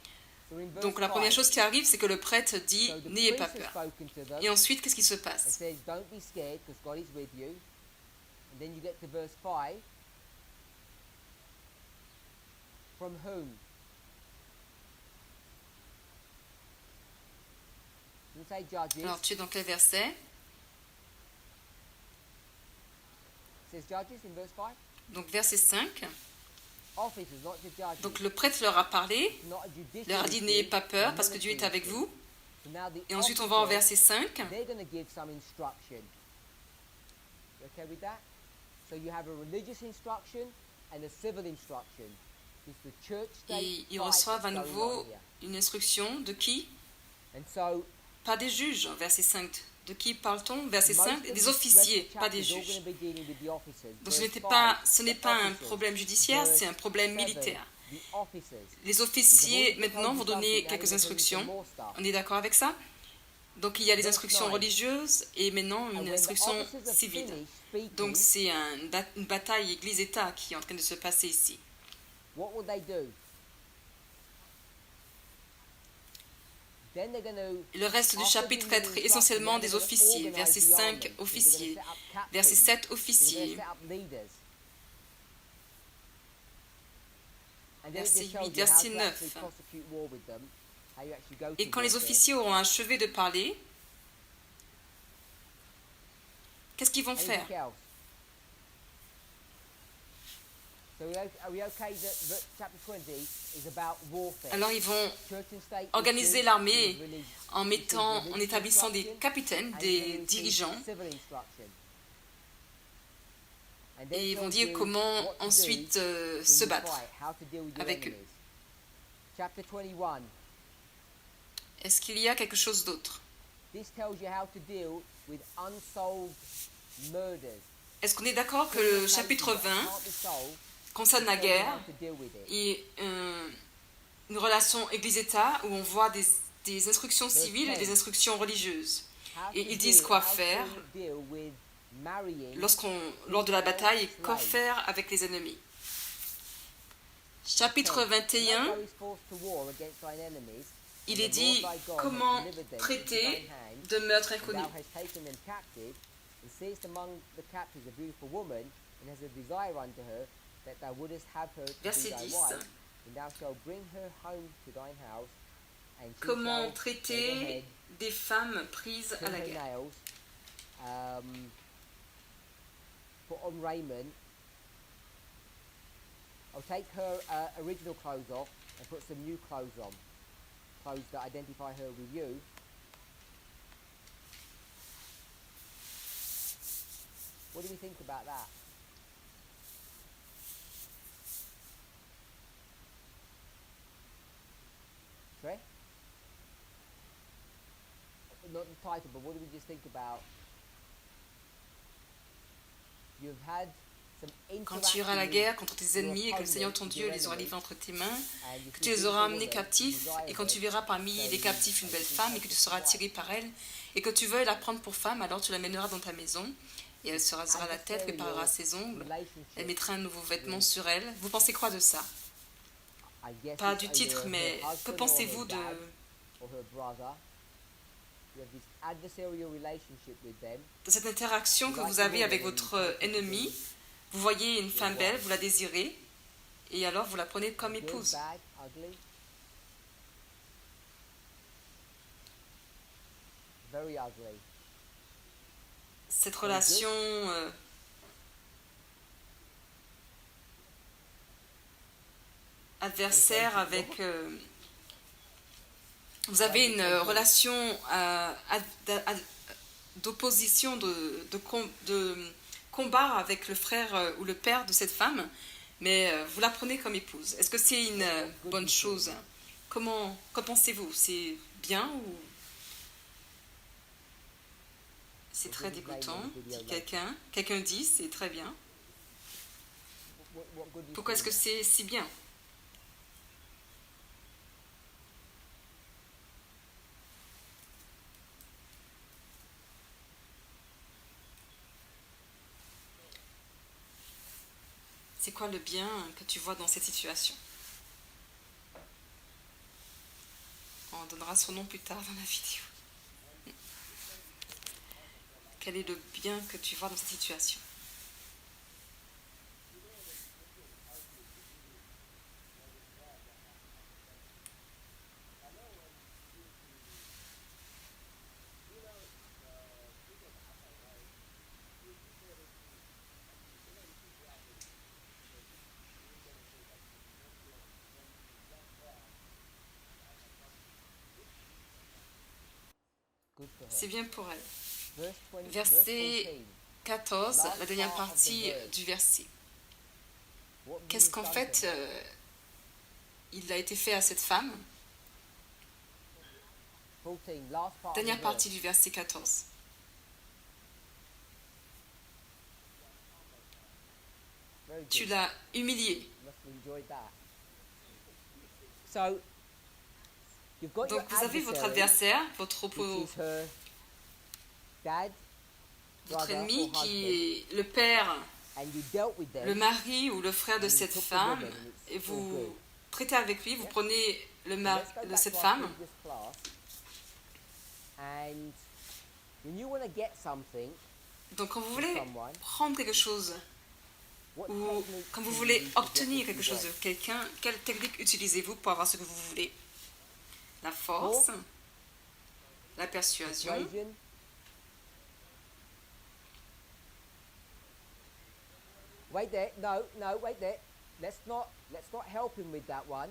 [SPEAKER 2] so in verse
[SPEAKER 1] Donc la première
[SPEAKER 2] 5,
[SPEAKER 1] chose qui arrive, c'est que le prêtre dit
[SPEAKER 2] so the
[SPEAKER 1] n'ayez pas
[SPEAKER 2] priest has
[SPEAKER 1] peur.
[SPEAKER 2] spoken to them.
[SPEAKER 1] Et ensuite, qu'est-ce qui se
[SPEAKER 2] It
[SPEAKER 1] passe?
[SPEAKER 2] says, "Don't be scared, because God is with you." And then you get to verse 5. From whom? Doesn't say judges.
[SPEAKER 1] Alors tu es dans quel verset?
[SPEAKER 2] It says judges in verse 5.
[SPEAKER 1] Donc verset 5.
[SPEAKER 2] Officers, not the judges.
[SPEAKER 1] Donc le prêtre leur a parlé,
[SPEAKER 2] Not a judicial
[SPEAKER 1] leur a dit
[SPEAKER 2] issue,
[SPEAKER 1] n'ayez pas
[SPEAKER 2] it's
[SPEAKER 1] peur
[SPEAKER 2] a
[SPEAKER 1] parce que Dieu est
[SPEAKER 2] military
[SPEAKER 1] avec
[SPEAKER 2] issue.
[SPEAKER 1] vous.
[SPEAKER 2] So now the
[SPEAKER 1] Et ensuite on va au
[SPEAKER 2] officers,
[SPEAKER 1] verset 5.
[SPEAKER 2] they're going to give some instruction. You okay with that? So you have a religious instruction and a civil instruction. It's the church state
[SPEAKER 1] Et ils
[SPEAKER 2] fight
[SPEAKER 1] reçoivent à
[SPEAKER 2] that's going
[SPEAKER 1] nouveau
[SPEAKER 2] on here.
[SPEAKER 1] une instruction de qui?
[SPEAKER 2] And so
[SPEAKER 1] Pas des juges, verset 5. De qui parle-t-on? Verset
[SPEAKER 2] most
[SPEAKER 1] 5,
[SPEAKER 2] of
[SPEAKER 1] des
[SPEAKER 2] this
[SPEAKER 1] officiers,
[SPEAKER 2] rest of the
[SPEAKER 1] pas des
[SPEAKER 2] chapter is all
[SPEAKER 1] juges.
[SPEAKER 2] going to be dealing with the officers.
[SPEAKER 1] Donc ce
[SPEAKER 2] Verse
[SPEAKER 1] n'est
[SPEAKER 2] 5,
[SPEAKER 1] pas
[SPEAKER 2] the
[SPEAKER 1] un
[SPEAKER 2] officers.
[SPEAKER 1] problème judiciaire,
[SPEAKER 2] Verse
[SPEAKER 1] c'est un problème
[SPEAKER 2] 7,
[SPEAKER 1] militaire.
[SPEAKER 2] the officers.
[SPEAKER 1] Les officiers maintenant vont donner quelques instructions. On est d'accord avec ça? Donc il y a les instructions religieuses et maintenant une instruction civile. Donc c'est une bataille Église-État qui est en train de se passer ici.
[SPEAKER 2] What will they do? Then they're going to,
[SPEAKER 1] Le reste du chapitre traite essentiellement des officiers. Verset 5, officiers. Verset 7, officiers. Verset 8, verset 9. Et quand les officiers auront achevé de parler, qu'est-ce qu'ils vont faire? Alors ils vont organiser l'armée en établissant des capitaines, des dirigeants, et ils vont dire comment ensuite se battre avec eux. Est-ce qu'il y a quelque chose d'autre? Est-ce qu'on est d'accord que le chapitre 20 concerne la guerre et une relation Église-État où on voit des instructions civiles et des instructions religieuses. Et ils disent quoi faire lors de la bataille et quoi faire avec les ennemis. Chapitre 21, il est dit comment traiter de meurtre inconnu. Verset 10. Comment traiter des femmes prises à la guerre.
[SPEAKER 2] Put on raiment. I'll take her original clothes off and put some new clothes on. Clothes that identify her with you. What do we think about that? Sorry? Not the title, but what do we just think about? You've had
[SPEAKER 1] Quand tu iras à la guerre contre tes ennemis et que le Seigneur ton Dieu les aura livrés entre tes mains, que tu les auras amenés captifs, et quand tu verras parmi les captifs une belle femme et que tu seras attiré par elle, et que tu veuilles la prendre pour femme, alors tu la mèneras dans ta maison, et elle se rasera la tête, préparera ses ongles, elle mettra un nouveau vêtement sur elle. Vous pensez quoi de ça? Pas du titre, mais que pensez-vous de cette interaction que vous avez avec votre ennemi? Vous voyez une femme belle, vous la désirez, et alors vous la prenez comme épouse. Cette relation adversaire avec... vous avez une relation d'opposition, de combat avec le frère ou le père de cette femme, mais vous la prenez comme épouse. Est-ce que c'est une bonne chose? Qu'en pensez-vous? C'est bien ou c'est très dégoûtant? Dit quelqu'un. Quelqu'un dit c'est très bien. Pourquoi est-ce que c'est si bien? C'est quoi le bien que tu vois dans cette situation? On donnera son nom plus tard dans la vidéo. Quel est le bien que tu vois dans cette situation? C'est bien pour elle. Verset 14, la dernière partie du verset. Qu'est-ce qu'en fait il a été fait à cette femme? Dernière partie du verset 14. Tu l'as humiliée.
[SPEAKER 2] You've got
[SPEAKER 1] Donc
[SPEAKER 2] your
[SPEAKER 1] vous avez votre
[SPEAKER 2] adversary,
[SPEAKER 1] adversaire, votre
[SPEAKER 2] which is her dad,
[SPEAKER 1] votre
[SPEAKER 2] brother,
[SPEAKER 1] ennemi
[SPEAKER 2] or husband,
[SPEAKER 1] qui est le père,
[SPEAKER 2] and you dealt with them.
[SPEAKER 1] le mari ou le frère de
[SPEAKER 2] and you
[SPEAKER 1] cette
[SPEAKER 2] took the
[SPEAKER 1] femme,
[SPEAKER 2] woman, and it's
[SPEAKER 1] et
[SPEAKER 2] all
[SPEAKER 1] vous
[SPEAKER 2] good.
[SPEAKER 1] traitez avec lui, vous prenez le mari
[SPEAKER 2] Let's go
[SPEAKER 1] de
[SPEAKER 2] back
[SPEAKER 1] cette
[SPEAKER 2] to our
[SPEAKER 1] femme,
[SPEAKER 2] previous class. And when you want to get something
[SPEAKER 1] donc quand vous
[SPEAKER 2] from
[SPEAKER 1] voulez
[SPEAKER 2] someone,
[SPEAKER 1] prendre quelque chose,
[SPEAKER 2] what
[SPEAKER 1] ou
[SPEAKER 2] technique
[SPEAKER 1] quand
[SPEAKER 2] do
[SPEAKER 1] vous
[SPEAKER 2] you
[SPEAKER 1] voulez
[SPEAKER 2] use to get
[SPEAKER 1] obtenir
[SPEAKER 2] what
[SPEAKER 1] quelque
[SPEAKER 2] you
[SPEAKER 1] chose de
[SPEAKER 2] want?
[SPEAKER 1] quelqu'un, quelle technique utilisez-vous pour avoir ce que vous voulez? La force, la persuasion,
[SPEAKER 2] Persuasion. Wait there. No, wait there. Let's not help him with that one.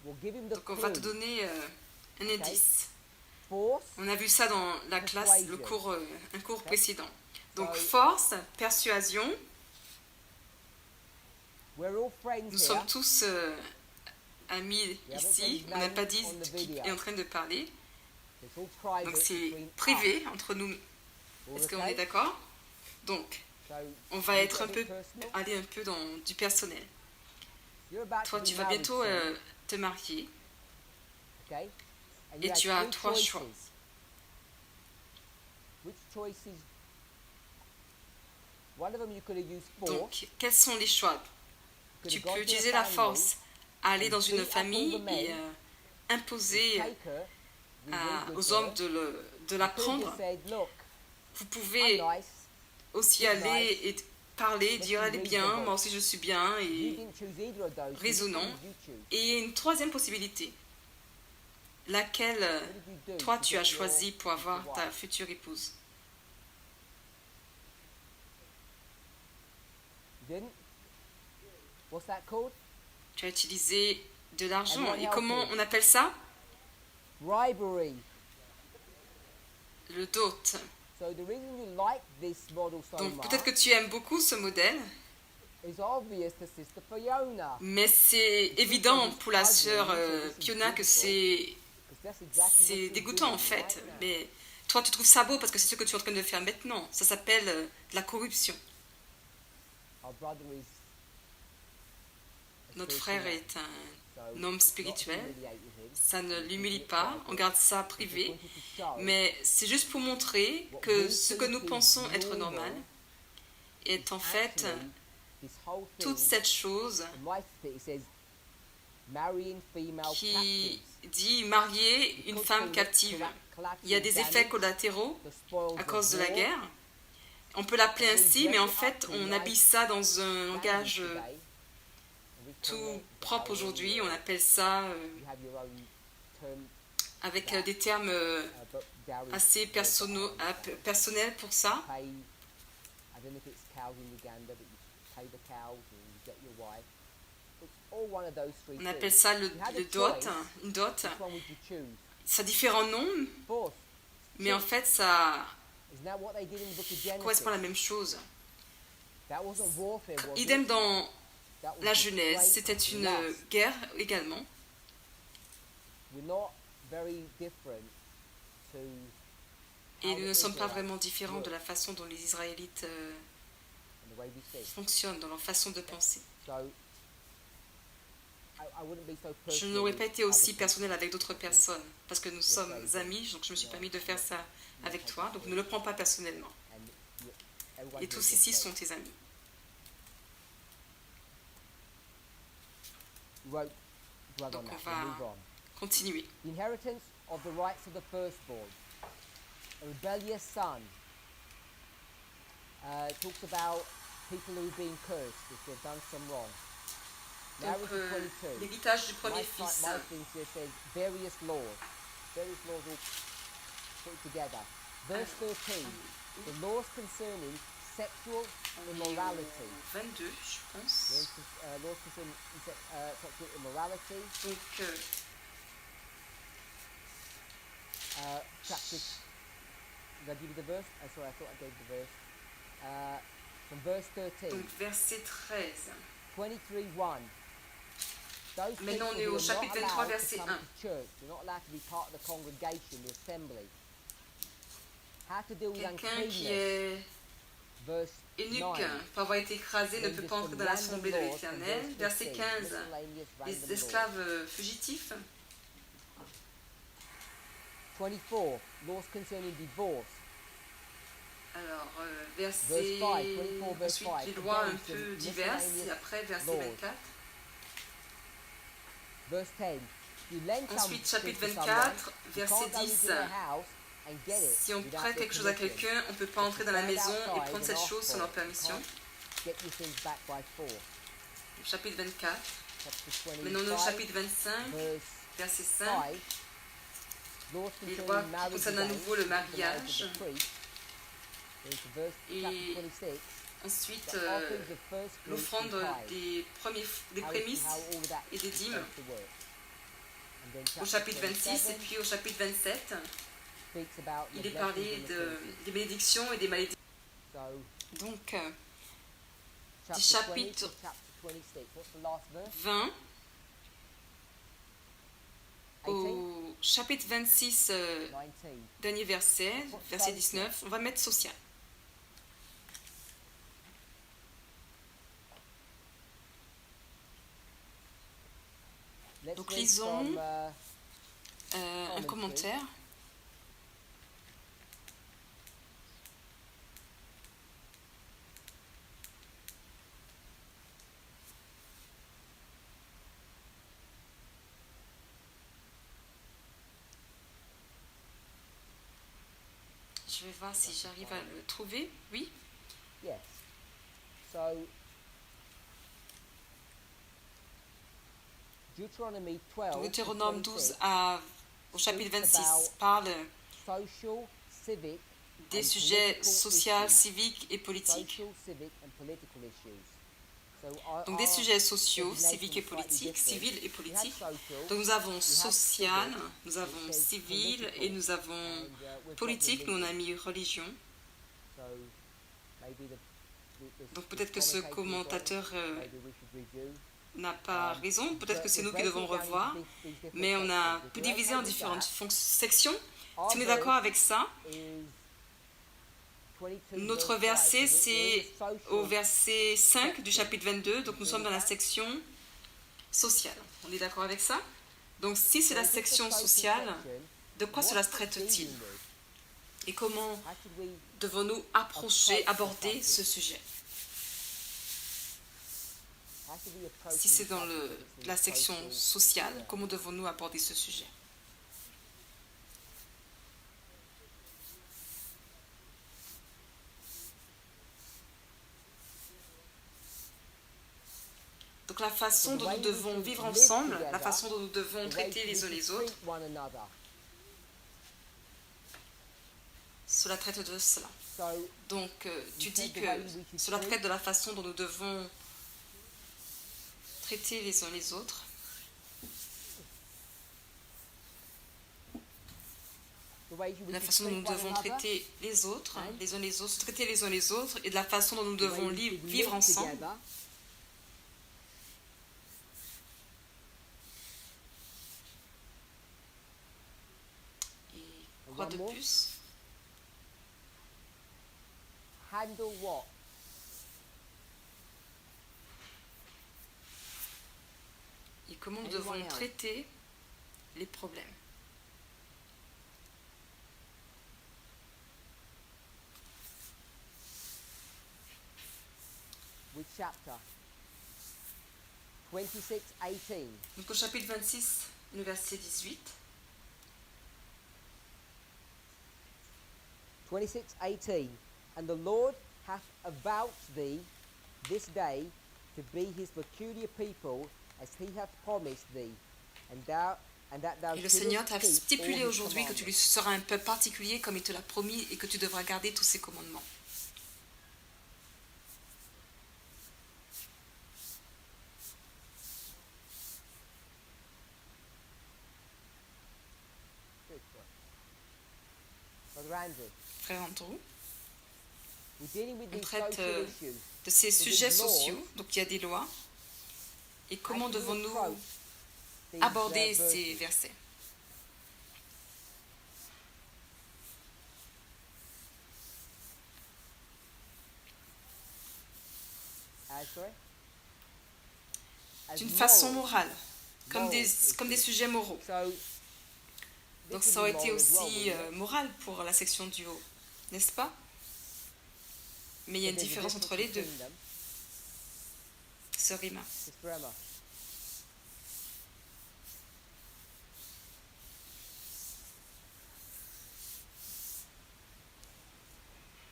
[SPEAKER 2] We'll give him the
[SPEAKER 1] donc on va te
[SPEAKER 2] clue.
[SPEAKER 1] donner un indice.
[SPEAKER 2] Force.
[SPEAKER 1] On a vu ça dans la classe, le
[SPEAKER 2] Persuasion.
[SPEAKER 1] cours, un cours précédent. Donc
[SPEAKER 2] So-
[SPEAKER 1] force, persuasion,
[SPEAKER 2] We're all friends
[SPEAKER 1] nous
[SPEAKER 2] here.
[SPEAKER 1] sommes tous amis
[SPEAKER 2] We haven't
[SPEAKER 1] ici,
[SPEAKER 2] said his
[SPEAKER 1] on n'a
[SPEAKER 2] name
[SPEAKER 1] pas dit
[SPEAKER 2] on the
[SPEAKER 1] qui
[SPEAKER 2] video.
[SPEAKER 1] est en train de parler,
[SPEAKER 2] It's all private
[SPEAKER 1] donc c'est
[SPEAKER 2] between
[SPEAKER 1] privé entre nous.
[SPEAKER 2] us. All
[SPEAKER 1] Est-ce qu'on
[SPEAKER 2] okay?
[SPEAKER 1] est d'accord? Donc
[SPEAKER 2] So,
[SPEAKER 1] on va
[SPEAKER 2] you
[SPEAKER 1] être
[SPEAKER 2] get
[SPEAKER 1] un
[SPEAKER 2] a
[SPEAKER 1] peu,
[SPEAKER 2] bit personal?
[SPEAKER 1] aller un peu dans du personnel.
[SPEAKER 2] You're about
[SPEAKER 1] Toi
[SPEAKER 2] to be
[SPEAKER 1] tu vas
[SPEAKER 2] married
[SPEAKER 1] bientôt
[SPEAKER 2] soon,
[SPEAKER 1] te marier
[SPEAKER 2] okay? And
[SPEAKER 1] et
[SPEAKER 2] you
[SPEAKER 1] tu
[SPEAKER 2] have
[SPEAKER 1] as
[SPEAKER 2] three
[SPEAKER 1] trois choix.
[SPEAKER 2] choices. Which choices? One of them you could have used force.
[SPEAKER 1] Donc quels sont les choix?
[SPEAKER 2] You could
[SPEAKER 1] Tu
[SPEAKER 2] have gone
[SPEAKER 1] peux
[SPEAKER 2] to a
[SPEAKER 1] utiliser la
[SPEAKER 2] family,
[SPEAKER 1] force à aller dans une
[SPEAKER 2] beat up all
[SPEAKER 1] famille
[SPEAKER 2] the men,
[SPEAKER 1] et imposer
[SPEAKER 2] take her, be really good
[SPEAKER 1] aux
[SPEAKER 2] to
[SPEAKER 1] hommes
[SPEAKER 2] her.
[SPEAKER 1] de la
[SPEAKER 2] You could have
[SPEAKER 1] prendre.
[SPEAKER 2] just said, look,
[SPEAKER 1] Vous
[SPEAKER 2] I'm
[SPEAKER 1] pouvez
[SPEAKER 2] nice.
[SPEAKER 1] aussi
[SPEAKER 2] You're
[SPEAKER 1] aller
[SPEAKER 2] nice.
[SPEAKER 1] et parler,
[SPEAKER 2] Let's
[SPEAKER 1] dire
[SPEAKER 2] be
[SPEAKER 1] elle est bien,
[SPEAKER 2] reasonable.
[SPEAKER 1] moi aussi je suis bien.
[SPEAKER 2] You
[SPEAKER 1] Et
[SPEAKER 2] didn't choose either of those.
[SPEAKER 1] raisonnons.
[SPEAKER 2] Which one did you choose?
[SPEAKER 1] il y a une troisième possibilité. Laquelle
[SPEAKER 2] What did you do
[SPEAKER 1] toi
[SPEAKER 2] to
[SPEAKER 1] tu
[SPEAKER 2] get
[SPEAKER 1] as choisi
[SPEAKER 2] your
[SPEAKER 1] pour avoir
[SPEAKER 2] future
[SPEAKER 1] ta
[SPEAKER 2] wife?
[SPEAKER 1] future épouse?
[SPEAKER 2] You didn't? What's that called?
[SPEAKER 1] Tu as utilisé de l'argent.
[SPEAKER 2] Anyone
[SPEAKER 1] Et
[SPEAKER 2] help
[SPEAKER 1] comment
[SPEAKER 2] me?
[SPEAKER 1] on appelle ça?
[SPEAKER 2] Bribery.
[SPEAKER 1] Le dot.
[SPEAKER 2] So the reason you like this model so
[SPEAKER 1] Donc
[SPEAKER 2] much
[SPEAKER 1] peut-être que tu aimes beaucoup ce modèle,
[SPEAKER 2] is obvious to Sister Fiona.
[SPEAKER 1] mais c'est évident pour la sœur Fiona que c'est
[SPEAKER 2] 'Cause that's exactly what
[SPEAKER 1] c'est
[SPEAKER 2] you're
[SPEAKER 1] dégoûtant en
[SPEAKER 2] doing
[SPEAKER 1] fait.
[SPEAKER 2] right now.
[SPEAKER 1] Mais toi tu trouves ça beau parce que c'est ce que tu es en train de faire maintenant. Ça s'appelle de la corruption.
[SPEAKER 2] Our brother is a
[SPEAKER 1] Notre
[SPEAKER 2] spiritual
[SPEAKER 1] frère
[SPEAKER 2] man,
[SPEAKER 1] est un
[SPEAKER 2] so
[SPEAKER 1] homme
[SPEAKER 2] not
[SPEAKER 1] spirituel.
[SPEAKER 2] humiliate him.
[SPEAKER 1] Ça ne
[SPEAKER 2] Keep
[SPEAKER 1] l'humilie
[SPEAKER 2] it
[SPEAKER 1] pas,
[SPEAKER 2] private.
[SPEAKER 1] on garde ça
[SPEAKER 2] Just
[SPEAKER 1] privé,
[SPEAKER 2] wanted to show
[SPEAKER 1] mais c'est juste pour montrer
[SPEAKER 2] what
[SPEAKER 1] que
[SPEAKER 2] we
[SPEAKER 1] ce que nous
[SPEAKER 2] think is
[SPEAKER 1] pensons être
[SPEAKER 2] normal
[SPEAKER 1] normal est en
[SPEAKER 2] is
[SPEAKER 1] fait
[SPEAKER 2] actually this whole thing.
[SPEAKER 1] toute cette chose
[SPEAKER 2] In my state, it says marrying female
[SPEAKER 1] qui
[SPEAKER 2] captives.
[SPEAKER 1] dit marier une
[SPEAKER 2] Could
[SPEAKER 1] femme
[SPEAKER 2] call it
[SPEAKER 1] captive.
[SPEAKER 2] collateral
[SPEAKER 1] Il y a des effets
[SPEAKER 2] damage,
[SPEAKER 1] collatéraux
[SPEAKER 2] the spoils
[SPEAKER 1] à
[SPEAKER 2] of
[SPEAKER 1] cause de la
[SPEAKER 2] war.
[SPEAKER 1] guerre. On peut l'appeler ainsi, mais en fait on habille ça dans un langage
[SPEAKER 2] Today, and we call
[SPEAKER 1] tout
[SPEAKER 2] it
[SPEAKER 1] propre
[SPEAKER 2] dowry,
[SPEAKER 1] aujourd'hui.
[SPEAKER 2] or
[SPEAKER 1] On appelle ça
[SPEAKER 2] you have your own term,
[SPEAKER 1] avec des termes
[SPEAKER 2] but dowry
[SPEAKER 1] assez
[SPEAKER 2] is
[SPEAKER 1] personnels pour ça.
[SPEAKER 2] pay, I don't know if it's cows in Uganda, but you pay the cows and you get your wife. It's all one of those three
[SPEAKER 1] On appelle
[SPEAKER 2] things.
[SPEAKER 1] ça le dot, une dot.
[SPEAKER 2] Which one would you choose?
[SPEAKER 1] Ça a différents noms,
[SPEAKER 2] Fourth,
[SPEAKER 1] mais en fait ça
[SPEAKER 2] isn't that what they did in the book of Genesis?
[SPEAKER 1] correspond à la même chose.
[SPEAKER 2] That wasn't warfare, was
[SPEAKER 1] Idem
[SPEAKER 2] it?
[SPEAKER 1] dans
[SPEAKER 2] That was
[SPEAKER 1] la
[SPEAKER 2] display
[SPEAKER 1] Genèse, c'était
[SPEAKER 2] of
[SPEAKER 1] une
[SPEAKER 2] lust.
[SPEAKER 1] guerre également.
[SPEAKER 2] We're not very different to
[SPEAKER 1] Et
[SPEAKER 2] how
[SPEAKER 1] nous
[SPEAKER 2] the
[SPEAKER 1] ne sommes pas
[SPEAKER 2] Israelites
[SPEAKER 1] vraiment différents
[SPEAKER 2] work
[SPEAKER 1] de la façon dont les Israélites
[SPEAKER 2] and the way we think.
[SPEAKER 1] fonctionnent, dans leur façon de penser.
[SPEAKER 2] So I wouldn't be so
[SPEAKER 1] Je
[SPEAKER 2] personal
[SPEAKER 1] n'aurais
[SPEAKER 2] with
[SPEAKER 1] pas été
[SPEAKER 2] other
[SPEAKER 1] aussi
[SPEAKER 2] people.
[SPEAKER 1] personnel avec d'autres personnes, parce que nous sommes amis, donc je me suis permis de faire ça avec toi, donc ne le prends pas personnellement.
[SPEAKER 2] And everyone
[SPEAKER 1] Et
[SPEAKER 2] here
[SPEAKER 1] tous
[SPEAKER 2] gets
[SPEAKER 1] ici
[SPEAKER 2] paid.
[SPEAKER 1] sont tes amis.
[SPEAKER 2] Wrote dwell
[SPEAKER 1] Donc
[SPEAKER 2] on
[SPEAKER 1] on
[SPEAKER 2] that,
[SPEAKER 1] va
[SPEAKER 2] we'll move on.
[SPEAKER 1] continuer.
[SPEAKER 2] The inheritance of the rights of the firstborn. A rebellious son. Talks about people who've been cursed if they've done some wrong.
[SPEAKER 1] Donc
[SPEAKER 2] Marriage of 22.
[SPEAKER 1] l'héritage du premier
[SPEAKER 2] My
[SPEAKER 1] fils.
[SPEAKER 2] thing here says various laws. Various laws all put together. Verse 13. The laws concerning sexual immorality.
[SPEAKER 1] 22, je pense.
[SPEAKER 2] Laws concerning sexual immorality.
[SPEAKER 1] Donc
[SPEAKER 2] Chapter. Did I give you the verse? Sorry, I thought I gave the verse. From verse 13.
[SPEAKER 1] donc verset 13.
[SPEAKER 2] 23:1. Those
[SPEAKER 1] Maintenant, on
[SPEAKER 2] people
[SPEAKER 1] est
[SPEAKER 2] who
[SPEAKER 1] au
[SPEAKER 2] are
[SPEAKER 1] chapitre
[SPEAKER 2] not
[SPEAKER 1] 23,
[SPEAKER 2] allowed to
[SPEAKER 1] verset
[SPEAKER 2] come
[SPEAKER 1] 1.
[SPEAKER 2] to church, they're not allowed to be part of the congregation, the assembly. How to deal with
[SPEAKER 1] Quelqu'un qui
[SPEAKER 2] uncleanness.
[SPEAKER 1] est
[SPEAKER 2] Verse
[SPEAKER 1] eunuque,
[SPEAKER 2] 9.
[SPEAKER 1] pour avoir été écrasé, ne
[SPEAKER 2] Then
[SPEAKER 1] peut
[SPEAKER 2] just
[SPEAKER 1] pas entrer
[SPEAKER 2] some
[SPEAKER 1] dans l'assemblée de
[SPEAKER 2] random laws from
[SPEAKER 1] l'Éternel.
[SPEAKER 2] verse
[SPEAKER 1] Verset
[SPEAKER 2] 15,
[SPEAKER 1] 15.
[SPEAKER 2] miscellaneous random
[SPEAKER 1] Les
[SPEAKER 2] laws.
[SPEAKER 1] esclaves fugitifs.
[SPEAKER 2] 24, laws concerning divorce.
[SPEAKER 1] Alors,
[SPEAKER 2] Verse
[SPEAKER 1] verset...
[SPEAKER 2] 5, 24 verse
[SPEAKER 1] Ensuite,
[SPEAKER 2] 5.
[SPEAKER 1] les lois
[SPEAKER 2] Again,
[SPEAKER 1] un
[SPEAKER 2] some
[SPEAKER 1] peu diverses. Et
[SPEAKER 2] miscellaneous
[SPEAKER 1] après, verset
[SPEAKER 2] laws.
[SPEAKER 1] 24.
[SPEAKER 2] Verse 10. You lend
[SPEAKER 1] Ensuite,
[SPEAKER 2] something
[SPEAKER 1] chapitre
[SPEAKER 2] to someone,
[SPEAKER 1] 24,
[SPEAKER 2] you
[SPEAKER 1] verset
[SPEAKER 2] can't go into
[SPEAKER 1] 10.
[SPEAKER 2] their house and get it
[SPEAKER 1] Si on
[SPEAKER 2] without
[SPEAKER 1] prête
[SPEAKER 2] their
[SPEAKER 1] quelque chose à
[SPEAKER 2] permission.
[SPEAKER 1] quelqu'un, on ne peut pas entrer dans la
[SPEAKER 2] Stand
[SPEAKER 1] maison et
[SPEAKER 2] outside
[SPEAKER 1] prendre
[SPEAKER 2] and
[SPEAKER 1] cette
[SPEAKER 2] ask
[SPEAKER 1] chose sans
[SPEAKER 2] for
[SPEAKER 1] leur
[SPEAKER 2] it. You
[SPEAKER 1] permission.
[SPEAKER 2] can't get your things back by force.
[SPEAKER 1] Chapitre 24.
[SPEAKER 2] Chapter
[SPEAKER 1] Maintenant, au
[SPEAKER 2] 25,
[SPEAKER 1] chapitre 25,
[SPEAKER 2] verse
[SPEAKER 1] verset 5.
[SPEAKER 2] 5. Laws
[SPEAKER 1] Les lois
[SPEAKER 2] concerning
[SPEAKER 1] qui
[SPEAKER 2] marriage
[SPEAKER 1] concernent à
[SPEAKER 2] again,
[SPEAKER 1] nouveau le
[SPEAKER 2] the marriage
[SPEAKER 1] mariage.
[SPEAKER 2] of the priest. Into verse
[SPEAKER 1] Et
[SPEAKER 2] chapter 26.
[SPEAKER 1] ensuite,
[SPEAKER 2] The offerings of first fruits
[SPEAKER 1] l'offrande
[SPEAKER 2] and tithes.
[SPEAKER 1] des prémices
[SPEAKER 2] How all that
[SPEAKER 1] et des
[SPEAKER 2] is
[SPEAKER 1] dîmes.
[SPEAKER 2] supposed to work. And then
[SPEAKER 1] Au
[SPEAKER 2] chapter
[SPEAKER 1] chapitre 26 et
[SPEAKER 2] 27
[SPEAKER 1] puis au chapitre 27,
[SPEAKER 2] speaks about the
[SPEAKER 1] il est
[SPEAKER 2] blessings
[SPEAKER 1] parlé
[SPEAKER 2] and the curses.
[SPEAKER 1] des bénédictions et des malédictions.
[SPEAKER 2] So,
[SPEAKER 1] Donc,
[SPEAKER 2] chapter
[SPEAKER 1] chapitre
[SPEAKER 2] 20 to chapter 26. What's the last verse?
[SPEAKER 1] 20
[SPEAKER 2] 18?
[SPEAKER 1] au chapitre 26,
[SPEAKER 2] 19.
[SPEAKER 1] dernier verset, verset 19, on va mettre social.
[SPEAKER 2] Let's
[SPEAKER 1] Donc,
[SPEAKER 2] read
[SPEAKER 1] lisons
[SPEAKER 2] from,
[SPEAKER 1] un commentaire. Je vais voir si j'arrive à le trouver. Oui.
[SPEAKER 2] yes. So, Deuteronomy 12 to
[SPEAKER 1] Deutéronome 12
[SPEAKER 2] 26,
[SPEAKER 1] au chapitre 26 parle
[SPEAKER 2] social, civic,
[SPEAKER 1] des
[SPEAKER 2] and
[SPEAKER 1] sujets
[SPEAKER 2] political
[SPEAKER 1] sociaux,
[SPEAKER 2] issues.
[SPEAKER 1] civiques et politiques.
[SPEAKER 2] Social, civic, and political issues. So
[SPEAKER 1] Donc des
[SPEAKER 2] our
[SPEAKER 1] sujets sociaux,
[SPEAKER 2] designation
[SPEAKER 1] civiques et
[SPEAKER 2] is slightly
[SPEAKER 1] politiques,
[SPEAKER 2] different.
[SPEAKER 1] civils et
[SPEAKER 2] We have
[SPEAKER 1] politiques.
[SPEAKER 2] social,
[SPEAKER 1] Donc nous avons
[SPEAKER 2] have
[SPEAKER 1] social,
[SPEAKER 2] civic,
[SPEAKER 1] nous avons
[SPEAKER 2] which says
[SPEAKER 1] civil
[SPEAKER 2] political,
[SPEAKER 1] et nous avons
[SPEAKER 2] and, we've got
[SPEAKER 1] politique, nous on a
[SPEAKER 2] religion.
[SPEAKER 1] mis religion.
[SPEAKER 2] So maybe
[SPEAKER 1] Donc peut-être que ce commentateur
[SPEAKER 2] maybe we should review.
[SPEAKER 1] n'a pas raison, peut-être que c'est nous qui devons revoir, mais on a pu diviser en différentes sections. Si on est d'accord avec ça, notre verset c'est au verset 5 du chapitre 22, donc nous sommes dans la section sociale. On est d'accord avec ça? Donc si c'est la section sociale, de quoi cela se traite-t-il? Et comment devons-nous approcher, aborder ce sujet? Si c'est dans la section sociale, comment devons-nous aborder ce sujet? Donc la façon dont nous devons vivre ensemble, la façon dont nous devons traiter les uns les autres, cela traite de cela. Donc tu dis que cela traite de la façon dont nous devons traiter les uns les autres. La façon dont nous devons traiter les autres, les uns les autres, traiter les uns les autres, et de la façon dont nous devons vivre ensemble. Et quoi de plus?
[SPEAKER 2] Handle what?
[SPEAKER 1] Et comment nous devons traiter les problèmes?
[SPEAKER 2] Which chapter? 26:18.
[SPEAKER 1] Donc au chapitre 26, le verset 18.
[SPEAKER 2] 26:18. And the Lord hath avouched thee this day to be his peculiar people, as he hath promised thee, and that thou
[SPEAKER 1] Et le Seigneur t'a
[SPEAKER 2] shouldest keep
[SPEAKER 1] stipulé
[SPEAKER 2] all his
[SPEAKER 1] aujourd'hui que tu lui
[SPEAKER 2] commandments.
[SPEAKER 1] seras un peuple particulier comme il te l'a promis et que tu devras garder tous ses commandements.
[SPEAKER 2] Brother Andrew,
[SPEAKER 1] Frère Andrew,
[SPEAKER 2] we're dealing with
[SPEAKER 1] on
[SPEAKER 2] these
[SPEAKER 1] traite
[SPEAKER 2] social issues.
[SPEAKER 1] de ces sujets sociaux, donc il y a des lois, et comment
[SPEAKER 2] How do we
[SPEAKER 1] devons-nous
[SPEAKER 2] approach these,
[SPEAKER 1] aborder
[SPEAKER 2] verses?
[SPEAKER 1] ces versets?
[SPEAKER 2] Sorry? As
[SPEAKER 1] D'une façon
[SPEAKER 2] moral.
[SPEAKER 1] morale, comme des sujets moraux.
[SPEAKER 2] So
[SPEAKER 1] Donc ça aurait été aussi moral pour la section du haut, n'est-ce pas? Mais il y a une différence entre les deux, sœur Rima.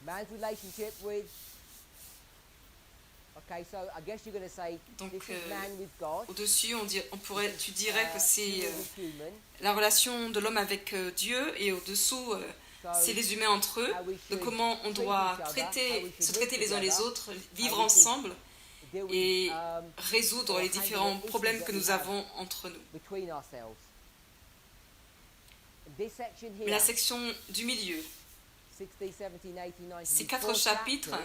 [SPEAKER 2] Man's relationship with. Okay, so I guess you're going to say
[SPEAKER 1] Donc
[SPEAKER 2] this is man with God.
[SPEAKER 1] Au-dessus, tu dirais que c'est la relation de l'homme avec Dieu, et au-dessous, c'est les humains entre eux, de comment on doit se traiter les uns les autres, vivre ensemble et résoudre les différents problèmes que nous avons entre nous. Mais la section du milieu, ces 4 chapitres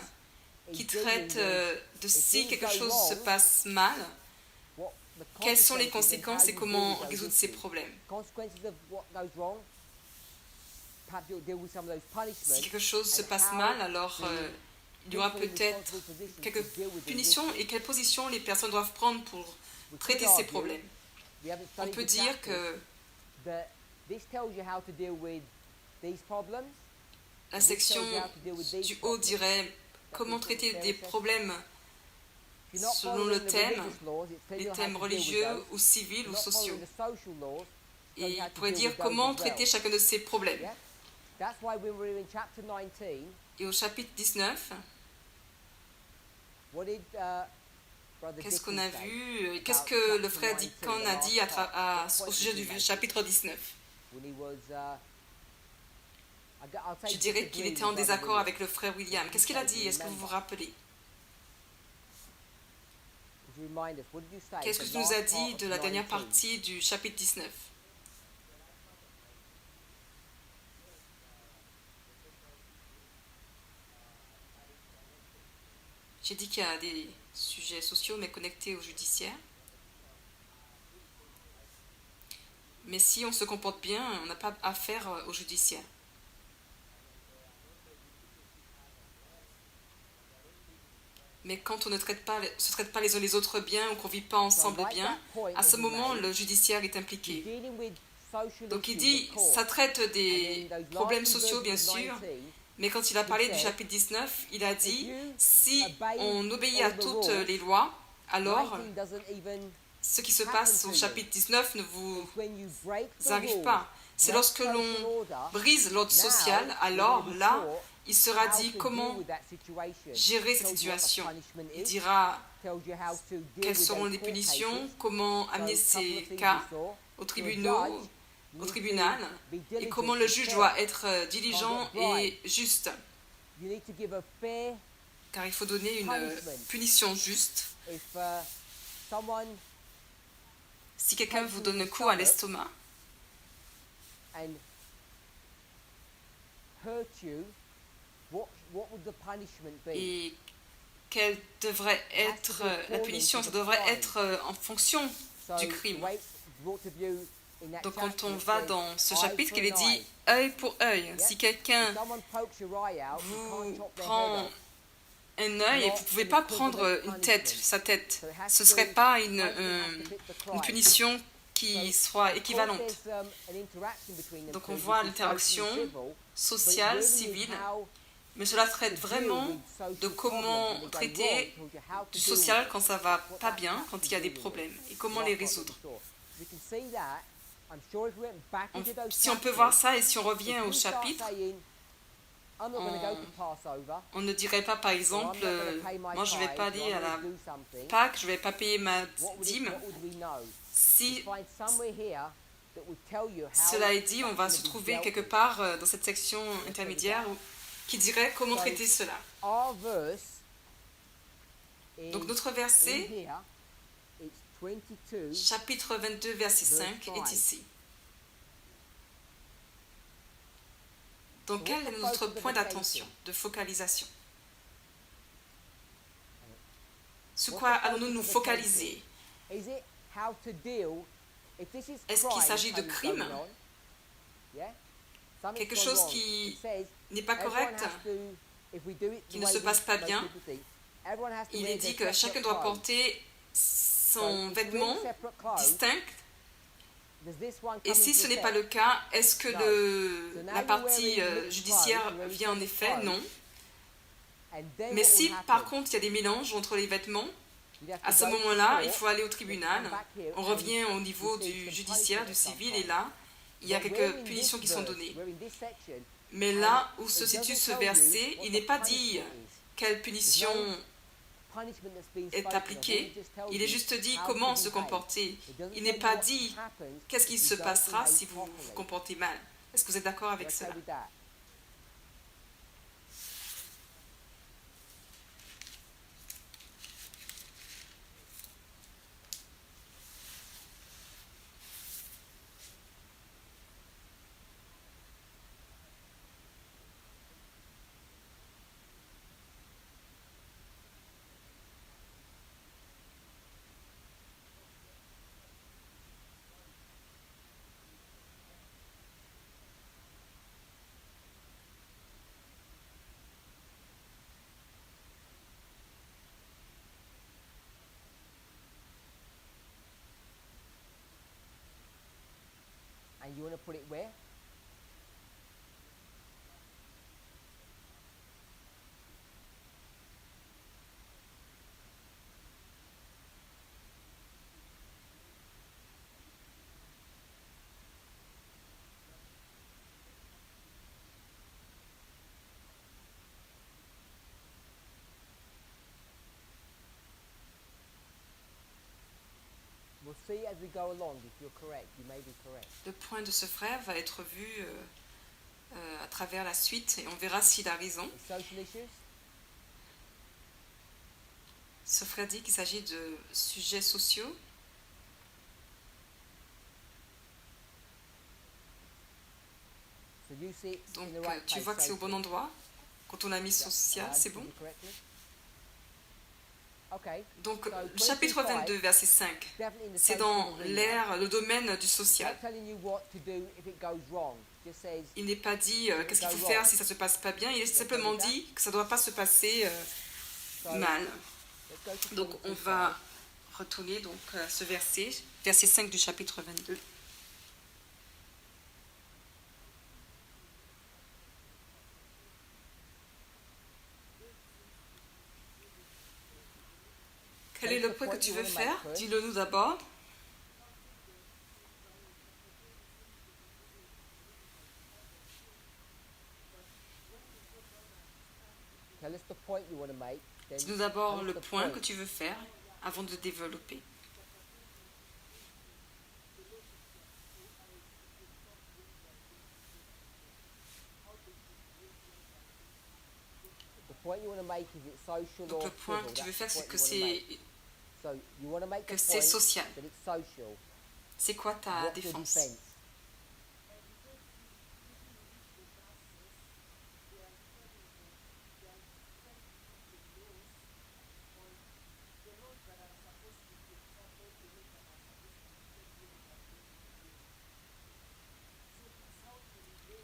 [SPEAKER 1] qui traitent de si quelque chose se passe mal, quelles sont les conséquences et comment résoudre ces problèmes. Si quelque chose se passe mal, alors il y aura peut-être quelques punitions, et quelles positions les personnes doivent prendre pour traiter ces problèmes. On peut dire que la section du haut dirait comment traiter des problèmes selon le thème, les thèmes religieux ou civils ou sociaux. Et il pourrait dire comment traiter chacun de ces problèmes. Et au chapitre 19, qu'est-ce qu'on a vu? Qu'est-ce que le frère Dickon a dit au sujet du chapitre 19? Je dirais qu'il était en désaccord avec le frère William. Qu'est-ce qu'il a dit? Est-ce que vous vous rappelez? Qu'est-ce que tu nous as dit de la dernière partie du chapitre 19? J'ai dit qu'il y a des sujets sociaux mais connectés au judiciaire. Mais si on se comporte bien, on n'a pas affaire au judiciaire. Mais quand on ne se traite pas les uns les autres bien, ou qu'on ne vit pas ensemble bien, à ce moment, le judiciaire est impliqué. Donc il dit, ça traite des problèmes sociaux, bien sûr, mais quand il a parlé du chapitre 19, il a dit, si on obéit à toutes les lois, alors ce qui se passe au chapitre 19 ne vous arrive pas. C'est lorsque l'on brise l'ordre social, alors là, il sera dit comment gérer cette situation. Il dira quelles seront les punitions, comment amener ces cas au tribunal, et comment le juge doit être diligent et juste. Car il faut donner une punition juste. Si quelqu'un vous donne un coup à l'estomac, et quelle devrait être la punition? Ça devrait être en fonction du crime. Donc quand on va dans ce chapitre, il est dit œil pour œil. Si quelqu'un vous prend un œil, et vous ne pouvez pas prendre sa tête, ce ne serait pas une punition qui soit équivalente. Donc on voit l'interaction sociale, civile, mais cela traite vraiment de comment traiter du social quand ça ne va pas bien, quand il y a des problèmes, et comment les résoudre. Si on peut voir ça, et si on revient au chapitre, on ne dirait pas, par exemple, moi je ne vais pas aller à la Pâques, je ne vais pas payer ma dîme. Si cela est dit, on va se trouver quelque part dans cette section intermédiaire qui dirait comment traiter cela. Donc notre verset, chapitre 22, verset 5, est ici. Donc quel est notre point d'attention, de focalisation? Sur quoi allons-nous nous focaliser? Est-ce qu'il s'agit de crime? Quelque chose qui n'est pas correct, qui ne se passe pas bien? Il est dit que chacun doit porter son vêtement distinct, Et si ce n'est pas le cas, est-ce que la partie judiciaire vient en effet? Non. Mais si par contre il y a des mélanges entre les vêtements, à ce moment-là, il faut aller au tribunal. On revient au niveau du judiciaire, du civil, et là, il y a quelques punitions qui sont données. Mais là où se situe ce verset, il n'est pas dit quelle punition est appliquée. Il est juste dit comment se comporter. Il n'est pas dit qu'est-ce qui se passera si vous vous comportez mal. Est-ce que vous êtes d'accord avec cela?
[SPEAKER 2] And you want to put it where? We'll see as we go along. If you're correct, you may be correct.
[SPEAKER 1] Le point de ce frère va être vu à travers la suite et on verra s'il a raison.
[SPEAKER 2] Social issues?
[SPEAKER 1] Ce frère dit qu'il s'agit de sujets sociaux.
[SPEAKER 2] So you see it's
[SPEAKER 1] Donc
[SPEAKER 2] in the right
[SPEAKER 1] tu
[SPEAKER 2] place,
[SPEAKER 1] vois que c'est au bon
[SPEAKER 2] socially.
[SPEAKER 1] endroit. Quand on a mis social, c'est bon.
[SPEAKER 2] Okay.
[SPEAKER 1] Donc,
[SPEAKER 2] So,
[SPEAKER 1] le chapitre 22, verset 5,
[SPEAKER 2] definitely in the
[SPEAKER 1] c'est
[SPEAKER 2] social
[SPEAKER 1] dans
[SPEAKER 2] arena.
[SPEAKER 1] l'ère, le domaine du social.
[SPEAKER 2] Not telling you what to do if it goes wrong. Just says
[SPEAKER 1] Il n'est pas dit qu'est-ce qu'il faut faire si ça ne se passe pas bien, il est simplement dit que ça ne doit pas se passer mal.
[SPEAKER 2] let's go to
[SPEAKER 1] Donc, on
[SPEAKER 2] 22.
[SPEAKER 1] va retourner donc, à ce verset, verset 5 du chapitre 22. Quel est le point que tu veux faire? Dis-le nous d'abord.
[SPEAKER 2] Tell us the point you want to make. Then
[SPEAKER 1] Dis-nous d'abord
[SPEAKER 2] tell us
[SPEAKER 1] le
[SPEAKER 2] the
[SPEAKER 1] point que
[SPEAKER 2] point.
[SPEAKER 1] tu veux faire avant de développer.
[SPEAKER 2] The point you want to make is it social
[SPEAKER 1] Donc
[SPEAKER 2] or
[SPEAKER 1] le point
[SPEAKER 2] civil.
[SPEAKER 1] que tu veux
[SPEAKER 2] That's
[SPEAKER 1] faire,
[SPEAKER 2] the
[SPEAKER 1] c'est
[SPEAKER 2] point
[SPEAKER 1] que
[SPEAKER 2] you wanna make.
[SPEAKER 1] c'est
[SPEAKER 2] So you want to make
[SPEAKER 1] que
[SPEAKER 2] the
[SPEAKER 1] c'est
[SPEAKER 2] point
[SPEAKER 1] social.
[SPEAKER 2] that it's social.
[SPEAKER 1] C'est quoi ta
[SPEAKER 2] What's your
[SPEAKER 1] défense?
[SPEAKER 2] defense?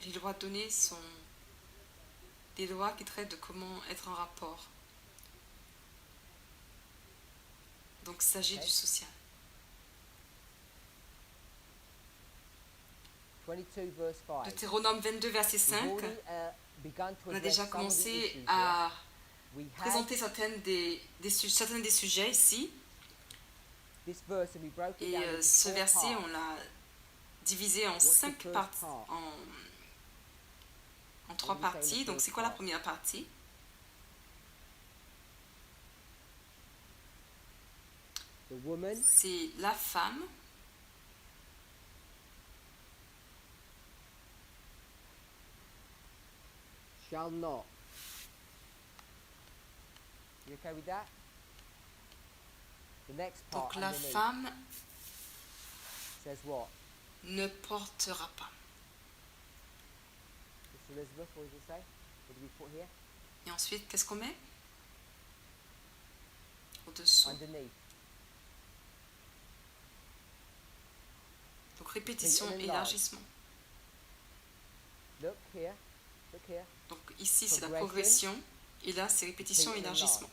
[SPEAKER 1] Les lois données sont des lois qui traitent de comment être en rapport. Donc il s'agit
[SPEAKER 2] Ok.
[SPEAKER 1] du social.
[SPEAKER 2] 22 verse 5.
[SPEAKER 1] Deutéronome 22, verset
[SPEAKER 2] We've
[SPEAKER 1] 5,
[SPEAKER 2] already, begun to
[SPEAKER 1] on a
[SPEAKER 2] address
[SPEAKER 1] déjà
[SPEAKER 2] some of the
[SPEAKER 1] commencé
[SPEAKER 2] issues
[SPEAKER 1] à
[SPEAKER 2] here. We had
[SPEAKER 1] présenter certains des sujets ici.
[SPEAKER 2] this verse and we broke it
[SPEAKER 1] Et
[SPEAKER 2] down into
[SPEAKER 1] ce
[SPEAKER 2] four
[SPEAKER 1] verset,
[SPEAKER 2] parts.
[SPEAKER 1] on l'a divisé en
[SPEAKER 2] What's the
[SPEAKER 1] 5
[SPEAKER 2] first
[SPEAKER 1] parties,
[SPEAKER 2] part?
[SPEAKER 1] en 3
[SPEAKER 2] do you say in the
[SPEAKER 1] parties. Donc
[SPEAKER 2] first
[SPEAKER 1] c'est quoi la
[SPEAKER 2] part?
[SPEAKER 1] première partie?
[SPEAKER 2] The woman
[SPEAKER 1] C'est la femme
[SPEAKER 2] shall not. You okay with that? The next part
[SPEAKER 1] Donc la
[SPEAKER 2] underneath
[SPEAKER 1] femme
[SPEAKER 2] says what?
[SPEAKER 1] ne portera pas.
[SPEAKER 2] Mr. Elizabeth, what does it say? What do we put here?
[SPEAKER 1] Et ensuite, qu'est-ce qu'on met? Au-dessous.
[SPEAKER 2] Underneath.
[SPEAKER 1] Donc répétition,
[SPEAKER 2] Repeat and
[SPEAKER 1] élargissement.
[SPEAKER 2] Look here. Look here.
[SPEAKER 1] Donc ici, c'est la
[SPEAKER 2] Progression.
[SPEAKER 1] progression. Et là, c'est répétition,
[SPEAKER 2] Repeat and
[SPEAKER 1] élargissement.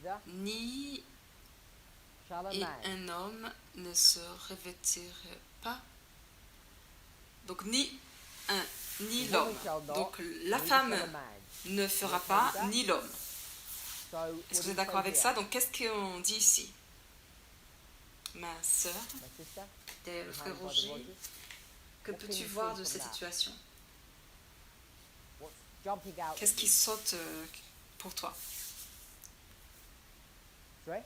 [SPEAKER 2] Caesar
[SPEAKER 1] ni et
[SPEAKER 2] Charlemagne.
[SPEAKER 1] un homme ne se revêtirait pas. Donc ni un ni
[SPEAKER 2] The
[SPEAKER 1] l'homme.
[SPEAKER 2] woman shall not,
[SPEAKER 1] Donc la
[SPEAKER 2] neither
[SPEAKER 1] femme
[SPEAKER 2] shall a man.
[SPEAKER 1] ne fera pas, ni l'homme.
[SPEAKER 2] So,
[SPEAKER 1] Est-ce
[SPEAKER 2] what
[SPEAKER 1] que
[SPEAKER 2] does
[SPEAKER 1] vous êtes
[SPEAKER 2] it
[SPEAKER 1] d'accord
[SPEAKER 2] say
[SPEAKER 1] avec
[SPEAKER 2] here?
[SPEAKER 1] ça? Donc qu'est-ce qu'on dit ici? Ma sœur,
[SPEAKER 2] My sister,
[SPEAKER 1] derrière le frère
[SPEAKER 2] behind Brother
[SPEAKER 1] Roger,
[SPEAKER 2] Rogers,
[SPEAKER 1] que
[SPEAKER 2] What can
[SPEAKER 1] peux-tu
[SPEAKER 2] you
[SPEAKER 1] voir
[SPEAKER 2] see
[SPEAKER 1] de
[SPEAKER 2] from
[SPEAKER 1] cette
[SPEAKER 2] that?
[SPEAKER 1] situation?
[SPEAKER 2] what's jumping out
[SPEAKER 1] Qu'est-ce
[SPEAKER 2] at
[SPEAKER 1] qui
[SPEAKER 2] you?
[SPEAKER 1] saute pour toi?
[SPEAKER 2] Sorry?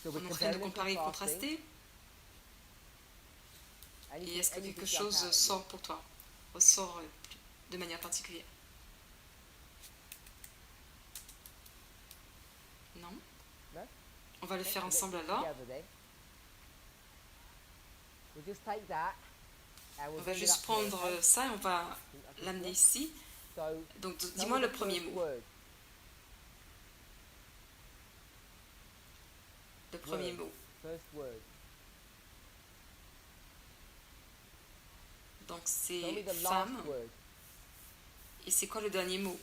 [SPEAKER 2] So
[SPEAKER 1] On
[SPEAKER 2] we're
[SPEAKER 1] est en train de
[SPEAKER 2] comparing and
[SPEAKER 1] comparer et
[SPEAKER 2] contrasting.
[SPEAKER 1] contraster. Et
[SPEAKER 2] Anything,
[SPEAKER 1] est-ce que
[SPEAKER 2] anything
[SPEAKER 1] quelque
[SPEAKER 2] jump
[SPEAKER 1] chose
[SPEAKER 2] out at you?
[SPEAKER 1] sort pour toi? Ressort de manière particulière? Non?
[SPEAKER 2] No?
[SPEAKER 1] On va le
[SPEAKER 2] Okay,
[SPEAKER 1] faire
[SPEAKER 2] so let's
[SPEAKER 1] ensemble
[SPEAKER 2] do it
[SPEAKER 1] alors.
[SPEAKER 2] together then. We'll just take that and we'll
[SPEAKER 1] On va
[SPEAKER 2] bring it
[SPEAKER 1] juste
[SPEAKER 2] up here,
[SPEAKER 1] prendre
[SPEAKER 2] okay?
[SPEAKER 1] ça et on va
[SPEAKER 2] Okay,
[SPEAKER 1] l'amener
[SPEAKER 2] yeah.
[SPEAKER 1] ici.
[SPEAKER 2] So,
[SPEAKER 1] Donc
[SPEAKER 2] tell
[SPEAKER 1] dis-moi
[SPEAKER 2] me
[SPEAKER 1] le
[SPEAKER 2] the
[SPEAKER 1] premier
[SPEAKER 2] first
[SPEAKER 1] mot.
[SPEAKER 2] word.
[SPEAKER 1] Le premier
[SPEAKER 2] Word.
[SPEAKER 1] mot.
[SPEAKER 2] First word.
[SPEAKER 1] Donc
[SPEAKER 2] Tell me
[SPEAKER 1] c'est
[SPEAKER 2] the last
[SPEAKER 1] femme.
[SPEAKER 2] word.
[SPEAKER 1] Et c'est quoi le dernier mot?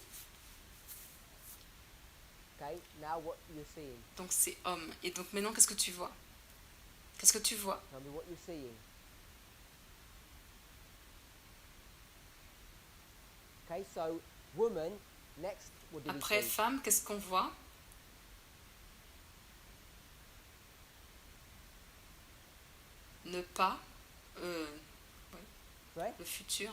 [SPEAKER 2] Okay, now what you're seeing.
[SPEAKER 1] Donc c'est homme. Et donc maintenant, qu'est-ce que tu vois? Qu'est-ce que tu vois?
[SPEAKER 2] Tell me what you're seeing. Okay, so woman, next, what do we
[SPEAKER 1] Après
[SPEAKER 2] see?
[SPEAKER 1] femme, qu'est-ce qu'on voit? Ne pas.
[SPEAKER 2] Right?
[SPEAKER 1] Le futur.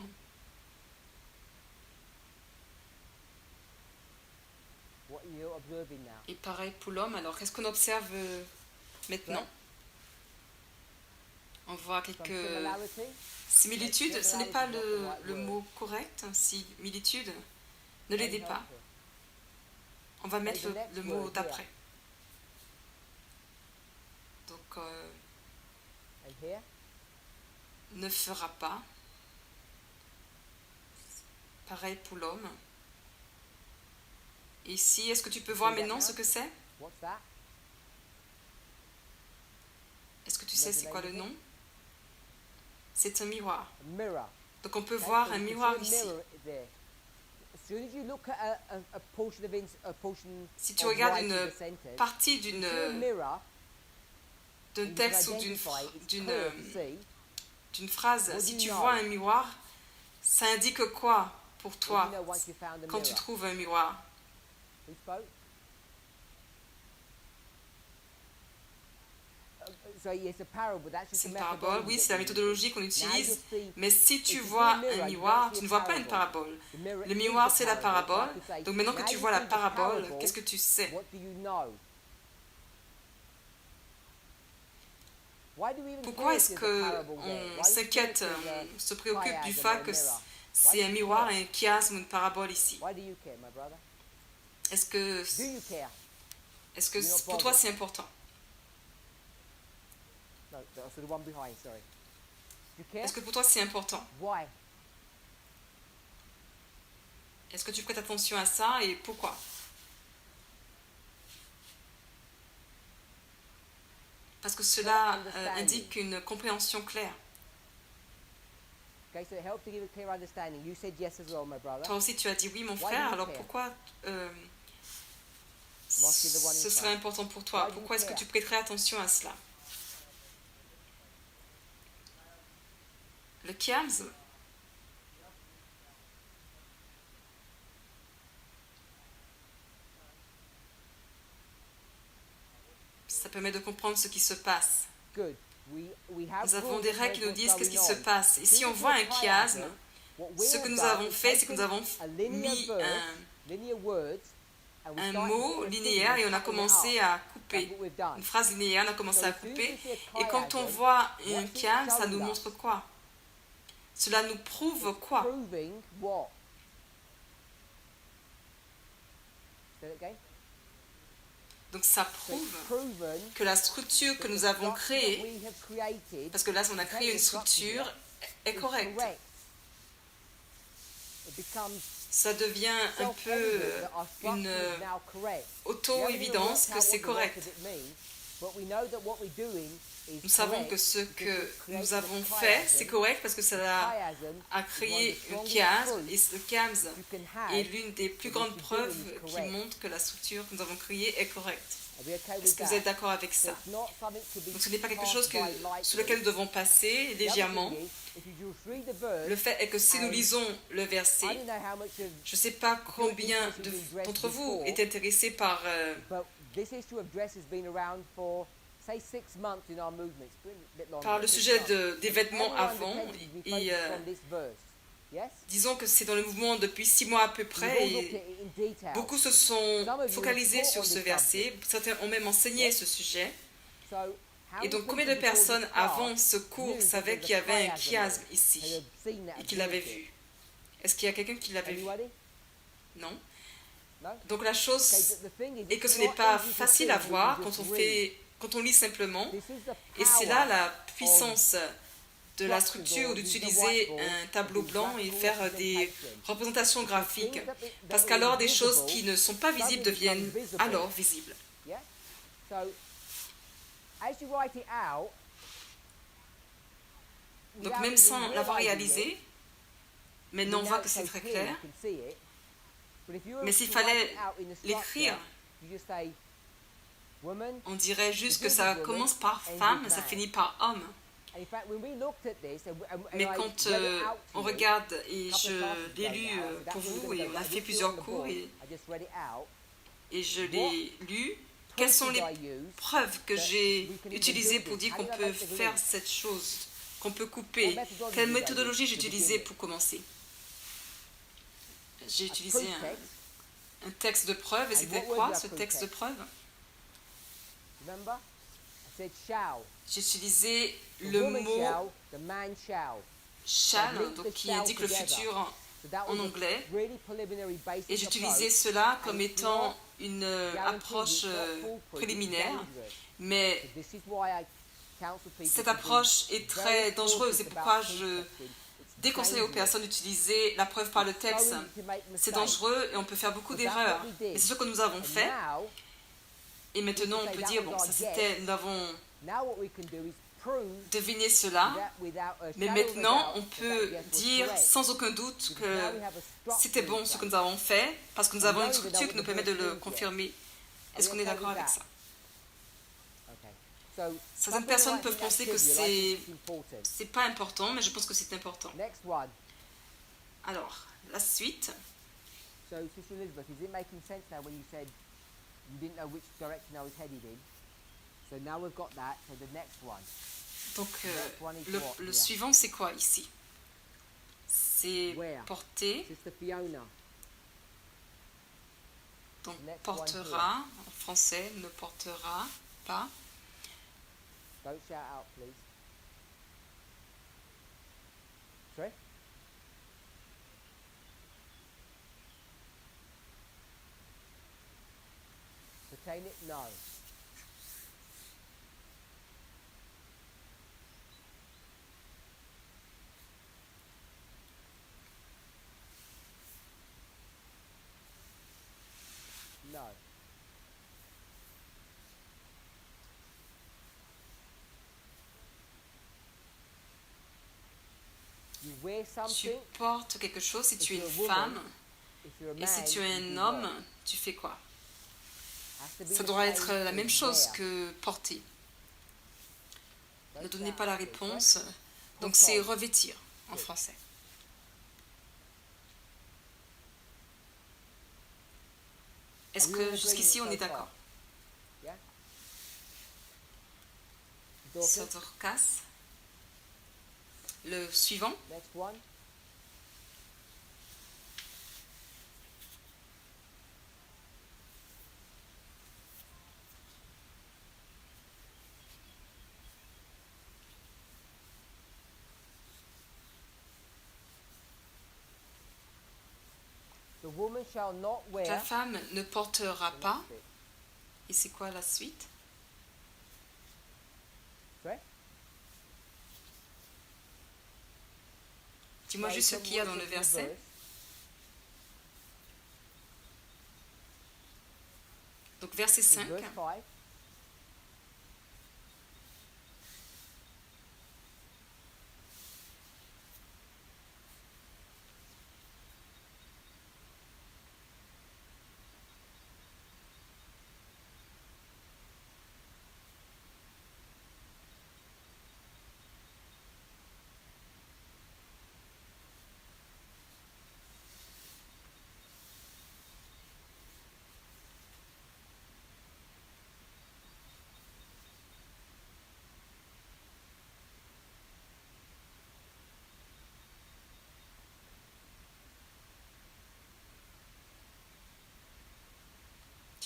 [SPEAKER 2] What you're observing now.
[SPEAKER 1] Et pareil pour l'homme. Alors qu'est-ce qu'on observe maintenant?
[SPEAKER 2] Ouais.
[SPEAKER 1] On voit
[SPEAKER 2] Some
[SPEAKER 1] quelques
[SPEAKER 2] similarity.
[SPEAKER 1] similitudes. Ce n'est pas le mot correct. Similitude. Ne l'aidez pas. On va mettre le mot d'après. Donc,
[SPEAKER 2] And here,
[SPEAKER 1] ne fera pas. Pareil pour l'homme. Ici, est-ce que tu peux voir maintenant ce que c'est?
[SPEAKER 2] what's that?
[SPEAKER 1] Est-ce que tu sais c'est quoi le nom? C'est un miroir.
[SPEAKER 2] A mirror.
[SPEAKER 1] Donc on peut
[SPEAKER 2] Okay,
[SPEAKER 1] voir
[SPEAKER 2] so
[SPEAKER 1] un
[SPEAKER 2] you can
[SPEAKER 1] miroir
[SPEAKER 2] see a
[SPEAKER 1] ici.
[SPEAKER 2] mirror there. As soon as you look at a portion of a portion
[SPEAKER 1] Si tu
[SPEAKER 2] of
[SPEAKER 1] regardes
[SPEAKER 2] writing
[SPEAKER 1] une
[SPEAKER 2] the sentence,
[SPEAKER 1] partie
[SPEAKER 2] you see a mirror,
[SPEAKER 1] d'un
[SPEAKER 2] and you can
[SPEAKER 1] texte ou
[SPEAKER 2] identify it. It's clear to see.
[SPEAKER 1] d'une phrase,
[SPEAKER 2] What
[SPEAKER 1] si
[SPEAKER 2] do
[SPEAKER 1] tu
[SPEAKER 2] you
[SPEAKER 1] vois
[SPEAKER 2] know?
[SPEAKER 1] un miroir, ça indique quoi pour
[SPEAKER 2] What do
[SPEAKER 1] toi
[SPEAKER 2] you know once you found the
[SPEAKER 1] quand tu
[SPEAKER 2] mirror?
[SPEAKER 1] trouves un miroir?
[SPEAKER 2] Who spoke? So it's a parable. That's just
[SPEAKER 1] C'est
[SPEAKER 2] a
[SPEAKER 1] une parabole,
[SPEAKER 2] methodology
[SPEAKER 1] oui,
[SPEAKER 2] that
[SPEAKER 1] c'est la
[SPEAKER 2] you use.
[SPEAKER 1] méthodologie qu'on
[SPEAKER 2] Now you
[SPEAKER 1] utilise.
[SPEAKER 2] see
[SPEAKER 1] Mais si tu
[SPEAKER 2] if you
[SPEAKER 1] vois
[SPEAKER 2] see a mirror,
[SPEAKER 1] un
[SPEAKER 2] you
[SPEAKER 1] miroir,
[SPEAKER 2] don't see
[SPEAKER 1] tu
[SPEAKER 2] a
[SPEAKER 1] ne vois pas une
[SPEAKER 2] parable.
[SPEAKER 1] parabole.
[SPEAKER 2] The mirror
[SPEAKER 1] Le
[SPEAKER 2] is
[SPEAKER 1] miroir,
[SPEAKER 2] the
[SPEAKER 1] c'est la
[SPEAKER 2] parable.
[SPEAKER 1] parabole.
[SPEAKER 2] It's like to say,
[SPEAKER 1] Donc maintenant que
[SPEAKER 2] now
[SPEAKER 1] tu
[SPEAKER 2] you
[SPEAKER 1] vois la
[SPEAKER 2] see the
[SPEAKER 1] parabole,
[SPEAKER 2] parable,
[SPEAKER 1] qu'est-ce que tu sais?
[SPEAKER 2] what do you know? Why do we even
[SPEAKER 1] Pourquoi
[SPEAKER 2] care
[SPEAKER 1] est-ce
[SPEAKER 2] if there's a
[SPEAKER 1] qu'on
[SPEAKER 2] parable there? Why do we
[SPEAKER 1] s'inquiète,
[SPEAKER 2] care if there's
[SPEAKER 1] on se
[SPEAKER 2] a
[SPEAKER 1] préoccupe du
[SPEAKER 2] chiasm
[SPEAKER 1] fait
[SPEAKER 2] or a
[SPEAKER 1] que
[SPEAKER 2] mirror?
[SPEAKER 1] c'est un miroir, un chiasme, une parabole ici?
[SPEAKER 2] Why do you care, my brother?
[SPEAKER 1] Est-ce que,
[SPEAKER 2] Do you care?
[SPEAKER 1] est-ce que
[SPEAKER 2] You're not
[SPEAKER 1] pour toi
[SPEAKER 2] bothered.
[SPEAKER 1] c'est important?
[SPEAKER 2] No, so the one behind, sorry. Do you care?
[SPEAKER 1] Est-ce que pour toi c'est important?
[SPEAKER 2] Why?
[SPEAKER 1] Est-ce que tu prêtes attention à ça et pourquoi? Parce que cela indique une compréhension claire.
[SPEAKER 2] Okay, so it helps to give a clear understanding. You said yes as well, my brother.
[SPEAKER 1] Toi aussi tu as dit oui mon
[SPEAKER 2] Why
[SPEAKER 1] frère,
[SPEAKER 2] do you
[SPEAKER 1] alors
[SPEAKER 2] care?
[SPEAKER 1] pourquoi
[SPEAKER 2] Must be the one in
[SPEAKER 1] ce serait
[SPEAKER 2] front.
[SPEAKER 1] important pour toi?
[SPEAKER 2] Why do you
[SPEAKER 1] Pourquoi est-ce que
[SPEAKER 2] care?
[SPEAKER 1] tu prêterais attention à cela? Le chiasme, ça permet de comprendre ce qui se passe.
[SPEAKER 2] Good. We have
[SPEAKER 1] Nous avons
[SPEAKER 2] rules
[SPEAKER 1] des
[SPEAKER 2] that
[SPEAKER 1] règles qui
[SPEAKER 2] tell
[SPEAKER 1] nous
[SPEAKER 2] us
[SPEAKER 1] disent
[SPEAKER 2] what's
[SPEAKER 1] qu'est-ce qui
[SPEAKER 2] going
[SPEAKER 1] se
[SPEAKER 2] on.
[SPEAKER 1] passe. Et si on voit un chiasme, ce que nous avons fait, c'est que nous avons mis un mot linéaire et on a commencé à couper. Une phrase linéaire, on a commencé à couper. Et quand on voit un chiasme, ça nous montre quoi? Cela nous prouve quoi?
[SPEAKER 2] Proving what? Say it again.
[SPEAKER 1] Donc ça
[SPEAKER 2] So it's
[SPEAKER 1] prouve
[SPEAKER 2] proven
[SPEAKER 1] que la structure que
[SPEAKER 2] that
[SPEAKER 1] nous
[SPEAKER 2] the
[SPEAKER 1] avons
[SPEAKER 2] structure
[SPEAKER 1] créée,
[SPEAKER 2] that we have created
[SPEAKER 1] parce que là on a créé une structure, est
[SPEAKER 2] is
[SPEAKER 1] correcte.
[SPEAKER 2] correct. It becomes
[SPEAKER 1] Ça devient un peu
[SPEAKER 2] self-evident that our structure
[SPEAKER 1] une
[SPEAKER 2] is now correct.
[SPEAKER 1] auto-évidence que c'est correct.
[SPEAKER 2] What does it mean? but we know that what we're doing is
[SPEAKER 1] Nous savons
[SPEAKER 2] correct
[SPEAKER 1] que ce
[SPEAKER 2] because
[SPEAKER 1] que
[SPEAKER 2] it's creating
[SPEAKER 1] nous
[SPEAKER 2] a
[SPEAKER 1] avons fait, c'est
[SPEAKER 2] chiasm.
[SPEAKER 1] correct parce que cela
[SPEAKER 2] Chiasm
[SPEAKER 1] a
[SPEAKER 2] is one of
[SPEAKER 1] créé
[SPEAKER 2] the
[SPEAKER 1] un
[SPEAKER 2] strongest
[SPEAKER 1] chiasme.
[SPEAKER 2] proofs
[SPEAKER 1] Et le chiasme
[SPEAKER 2] you can have
[SPEAKER 1] est l'une des plus
[SPEAKER 2] that what
[SPEAKER 1] grandes
[SPEAKER 2] you're
[SPEAKER 1] preuves
[SPEAKER 2] doing is
[SPEAKER 1] qui
[SPEAKER 2] correct.
[SPEAKER 1] montrent que la structure que nous avons créée est correcte.
[SPEAKER 2] Are we okay
[SPEAKER 1] Est-ce
[SPEAKER 2] with
[SPEAKER 1] que vous êtes
[SPEAKER 2] that?
[SPEAKER 1] d'accord avec
[SPEAKER 2] So
[SPEAKER 1] ça?
[SPEAKER 2] it's not something to be
[SPEAKER 1] Donc ce n'est pas quelque
[SPEAKER 2] passed
[SPEAKER 1] chose
[SPEAKER 2] by lightly.
[SPEAKER 1] sur lequel nous devons passer
[SPEAKER 2] The other
[SPEAKER 1] légèrement.
[SPEAKER 2] thing is, if you just read the verse,
[SPEAKER 1] Le fait est que si nous lisons le
[SPEAKER 2] I
[SPEAKER 1] verset,
[SPEAKER 2] don't know how much of,
[SPEAKER 1] je ne sais pas combien d'entre vous est intéressé par,
[SPEAKER 2] but this issue of dress has been around for, say, 6 months in our movement. It's been a bit longer.
[SPEAKER 1] par le
[SPEAKER 2] 6
[SPEAKER 1] sujet
[SPEAKER 2] months.
[SPEAKER 1] des vêtements
[SPEAKER 2] Everyone
[SPEAKER 1] avant.
[SPEAKER 2] depends to be
[SPEAKER 1] Et
[SPEAKER 2] focused on this verse. Yes?
[SPEAKER 1] disons que c'est dans le mouvement depuis 6 mois à peu
[SPEAKER 2] We've
[SPEAKER 1] près.
[SPEAKER 2] all looked
[SPEAKER 1] Et
[SPEAKER 2] at it in detail.
[SPEAKER 1] beaucoup se sont focalisés sur ce verset. Certains ont même enseigné ce sujet.
[SPEAKER 2] So, how
[SPEAKER 1] Et donc,
[SPEAKER 2] many
[SPEAKER 1] combien de
[SPEAKER 2] people before
[SPEAKER 1] personnes
[SPEAKER 2] this class
[SPEAKER 1] avant ce cours
[SPEAKER 2] knew
[SPEAKER 1] savaient
[SPEAKER 2] because
[SPEAKER 1] qu'il y
[SPEAKER 2] of the
[SPEAKER 1] avait un
[SPEAKER 2] chiasm
[SPEAKER 1] chiasme
[SPEAKER 2] and
[SPEAKER 1] ici
[SPEAKER 2] had seen that
[SPEAKER 1] et qu'il l'avait
[SPEAKER 2] ability?
[SPEAKER 1] vu? Est-ce qu'il y a quelqu'un qui l'avait vu?
[SPEAKER 2] Anybody?
[SPEAKER 1] Non.
[SPEAKER 2] No?
[SPEAKER 1] Donc la
[SPEAKER 2] Okay,
[SPEAKER 1] chose
[SPEAKER 2] the thing is,
[SPEAKER 1] est que
[SPEAKER 2] it's
[SPEAKER 1] ce n'est
[SPEAKER 2] not
[SPEAKER 1] pas
[SPEAKER 2] easy to
[SPEAKER 1] facile
[SPEAKER 2] see
[SPEAKER 1] à
[SPEAKER 2] when you
[SPEAKER 1] voir
[SPEAKER 2] just
[SPEAKER 1] quand on lit simplement.
[SPEAKER 2] read. This is the
[SPEAKER 1] Et c'est
[SPEAKER 2] power
[SPEAKER 1] là la puissance de la
[SPEAKER 2] structures
[SPEAKER 1] structure
[SPEAKER 2] or
[SPEAKER 1] d'utiliser
[SPEAKER 2] using a
[SPEAKER 1] un tableau
[SPEAKER 2] whiteboard
[SPEAKER 1] blanc
[SPEAKER 2] to
[SPEAKER 1] et
[SPEAKER 2] do
[SPEAKER 1] faire
[SPEAKER 2] graphical
[SPEAKER 1] des
[SPEAKER 2] representation.
[SPEAKER 1] représentations graphiques.
[SPEAKER 2] Things that
[SPEAKER 1] Parce
[SPEAKER 2] are
[SPEAKER 1] qu'alors des choses
[SPEAKER 2] invisible
[SPEAKER 1] qui ne sont pas visibles
[SPEAKER 2] suddenly
[SPEAKER 1] deviennent
[SPEAKER 2] become visible.
[SPEAKER 1] alors visibles.
[SPEAKER 2] Yeah? So, as you write it out,
[SPEAKER 1] Donc
[SPEAKER 2] without
[SPEAKER 1] même
[SPEAKER 2] even
[SPEAKER 1] sans l'avoir
[SPEAKER 2] realizing
[SPEAKER 1] réalisé,
[SPEAKER 2] it,
[SPEAKER 1] maintenant on
[SPEAKER 2] now
[SPEAKER 1] voit que
[SPEAKER 2] it's
[SPEAKER 1] c'est
[SPEAKER 2] so
[SPEAKER 1] très
[SPEAKER 2] clear,
[SPEAKER 1] clair.
[SPEAKER 2] you can see it. But if you were
[SPEAKER 1] Mais s'il
[SPEAKER 2] to write
[SPEAKER 1] fallait
[SPEAKER 2] it out in the
[SPEAKER 1] l'écrire,
[SPEAKER 2] structure, you just say, woman,
[SPEAKER 1] on dirait juste que ça commence par femme et ça finit par homme.
[SPEAKER 2] and in fact, when we looked at this, and
[SPEAKER 1] Mais
[SPEAKER 2] I
[SPEAKER 1] quand
[SPEAKER 2] read it out to
[SPEAKER 1] on
[SPEAKER 2] you,
[SPEAKER 1] regarde, et
[SPEAKER 2] a couple of classes
[SPEAKER 1] je l'ai
[SPEAKER 2] ago
[SPEAKER 1] lu
[SPEAKER 2] now, so that
[SPEAKER 1] pour
[SPEAKER 2] means
[SPEAKER 1] vous,
[SPEAKER 2] I'm
[SPEAKER 1] et
[SPEAKER 2] gonna
[SPEAKER 1] on
[SPEAKER 2] go
[SPEAKER 1] a
[SPEAKER 2] right
[SPEAKER 1] fait
[SPEAKER 2] this
[SPEAKER 1] plusieurs
[SPEAKER 2] on the
[SPEAKER 1] cours,
[SPEAKER 2] board.
[SPEAKER 1] et
[SPEAKER 2] I just read it out.
[SPEAKER 1] je l'ai lu. Quelles sont les preuves que j'ai utilisées pour dire qu'on peut faire cette chose, qu'on peut couper? Quelle méthodologie j'ai utilisée pour commencer? J'ai utilisé un texte de preuve. Et c'était quoi ce texte de preuve?
[SPEAKER 2] Remember? I said shall.
[SPEAKER 1] J'ai utilisé
[SPEAKER 2] The
[SPEAKER 1] le
[SPEAKER 2] woman
[SPEAKER 1] mot
[SPEAKER 2] shall, the man shall.
[SPEAKER 1] shall, donc qui indique le futur
[SPEAKER 2] So that
[SPEAKER 1] en
[SPEAKER 2] was a
[SPEAKER 1] anglais.
[SPEAKER 2] really preliminary basic
[SPEAKER 1] Et j'utilisais
[SPEAKER 2] approach.
[SPEAKER 1] cela comme étant une approche préliminaire. Mais
[SPEAKER 2] So this is why I counsel people
[SPEAKER 1] cette
[SPEAKER 2] to be
[SPEAKER 1] approche est
[SPEAKER 2] very
[SPEAKER 1] très dangereuse. C'est
[SPEAKER 2] cautious
[SPEAKER 1] pourquoi
[SPEAKER 2] about
[SPEAKER 1] je
[SPEAKER 2] pretexting. It's
[SPEAKER 1] déconseille aux
[SPEAKER 2] dangerous.
[SPEAKER 1] personnes d'utiliser la preuve par le
[SPEAKER 2] So
[SPEAKER 1] texte.
[SPEAKER 2] easy to make
[SPEAKER 1] C'est
[SPEAKER 2] mistakes.
[SPEAKER 1] dangereux et on peut faire beaucoup
[SPEAKER 2] But that's
[SPEAKER 1] d'erreurs.
[SPEAKER 2] what we did.
[SPEAKER 1] Et c'est ce que nous avons
[SPEAKER 2] And
[SPEAKER 1] fait.
[SPEAKER 2] now,
[SPEAKER 1] Et maintenant, on peut dire, bon, ça c'était, nous avons
[SPEAKER 2] now what we can do is prove
[SPEAKER 1] deviné cela.
[SPEAKER 2] without a
[SPEAKER 1] Mais
[SPEAKER 2] shadow of a
[SPEAKER 1] maintenant,
[SPEAKER 2] doubt
[SPEAKER 1] on
[SPEAKER 2] that
[SPEAKER 1] peut
[SPEAKER 2] yes was
[SPEAKER 1] dire
[SPEAKER 2] correct.
[SPEAKER 1] sans aucun doute
[SPEAKER 2] Because now
[SPEAKER 1] que
[SPEAKER 2] we have a structure
[SPEAKER 1] c'était bon
[SPEAKER 2] in
[SPEAKER 1] ce que
[SPEAKER 2] place.
[SPEAKER 1] nous avons fait, parce que nous avons une structure qui nous permet de le
[SPEAKER 2] Are
[SPEAKER 1] confirmer. Est-ce
[SPEAKER 2] we
[SPEAKER 1] qu'on est
[SPEAKER 2] okay
[SPEAKER 1] d'accord
[SPEAKER 2] with
[SPEAKER 1] avec
[SPEAKER 2] that?
[SPEAKER 1] ça?
[SPEAKER 2] Okay. So,
[SPEAKER 1] Certaines
[SPEAKER 2] something
[SPEAKER 1] personnes
[SPEAKER 2] like
[SPEAKER 1] peuvent
[SPEAKER 2] this
[SPEAKER 1] penser que
[SPEAKER 2] activity, I think it's important.
[SPEAKER 1] c'est pas important, mais je pense que c'est important.
[SPEAKER 2] Next one.
[SPEAKER 1] Alors, la suite.
[SPEAKER 2] So, Sister Elizabeth, is it making sense now when you said you didn't know which direction I was headed in? So now we've got that. So the next one.
[SPEAKER 1] Donc,
[SPEAKER 2] Next one is
[SPEAKER 1] le
[SPEAKER 2] what? Yeah.
[SPEAKER 1] suivant, c'est quoi ici? C'est
[SPEAKER 2] Where?
[SPEAKER 1] porter,
[SPEAKER 2] Sister Fiona.
[SPEAKER 1] donc
[SPEAKER 2] Next one
[SPEAKER 1] portera, en français, ne portera pas.
[SPEAKER 2] Don't shout out, please. Sorry? Retain it? No. No. You wear
[SPEAKER 1] Tu
[SPEAKER 2] something.
[SPEAKER 1] portes quelque chose si tu es
[SPEAKER 2] If
[SPEAKER 1] une
[SPEAKER 2] you're a woman,
[SPEAKER 1] femme,
[SPEAKER 2] if you're a
[SPEAKER 1] et
[SPEAKER 2] man,
[SPEAKER 1] si tu es
[SPEAKER 2] you
[SPEAKER 1] un
[SPEAKER 2] do
[SPEAKER 1] homme,
[SPEAKER 2] wear.
[SPEAKER 1] tu fais quoi?
[SPEAKER 2] Has to be
[SPEAKER 1] Ça
[SPEAKER 2] the
[SPEAKER 1] doit
[SPEAKER 2] same
[SPEAKER 1] être la
[SPEAKER 2] as
[SPEAKER 1] même chose
[SPEAKER 2] wear.
[SPEAKER 1] que porter.
[SPEAKER 2] Don't
[SPEAKER 1] Ne donnez
[SPEAKER 2] shout,
[SPEAKER 1] pas la
[SPEAKER 2] please,
[SPEAKER 1] réponse.
[SPEAKER 2] right?
[SPEAKER 1] Donc
[SPEAKER 2] Put
[SPEAKER 1] c'est
[SPEAKER 2] on.
[SPEAKER 1] revêtir en
[SPEAKER 2] Good.
[SPEAKER 1] français. Est-ce
[SPEAKER 2] Are we all
[SPEAKER 1] que
[SPEAKER 2] agreeing
[SPEAKER 1] jusqu'ici on
[SPEAKER 2] so
[SPEAKER 1] est
[SPEAKER 2] far?
[SPEAKER 1] d'accord?
[SPEAKER 2] Yeah? Dorcas,
[SPEAKER 1] Dorcas. Le suivant.
[SPEAKER 2] next one. The woman shall not wear.
[SPEAKER 1] La femme ne portera
[SPEAKER 2] the
[SPEAKER 1] pas.
[SPEAKER 2] next bit.
[SPEAKER 1] Et c'est quoi la suite?
[SPEAKER 2] Sorry?
[SPEAKER 1] Dis-moi
[SPEAKER 2] Now,
[SPEAKER 1] juste ce
[SPEAKER 2] some
[SPEAKER 1] qu'il y a dans
[SPEAKER 2] words
[SPEAKER 1] le
[SPEAKER 2] in
[SPEAKER 1] verset.
[SPEAKER 2] verse.
[SPEAKER 1] Donc verset
[SPEAKER 2] In
[SPEAKER 1] 5.
[SPEAKER 2] verse 5.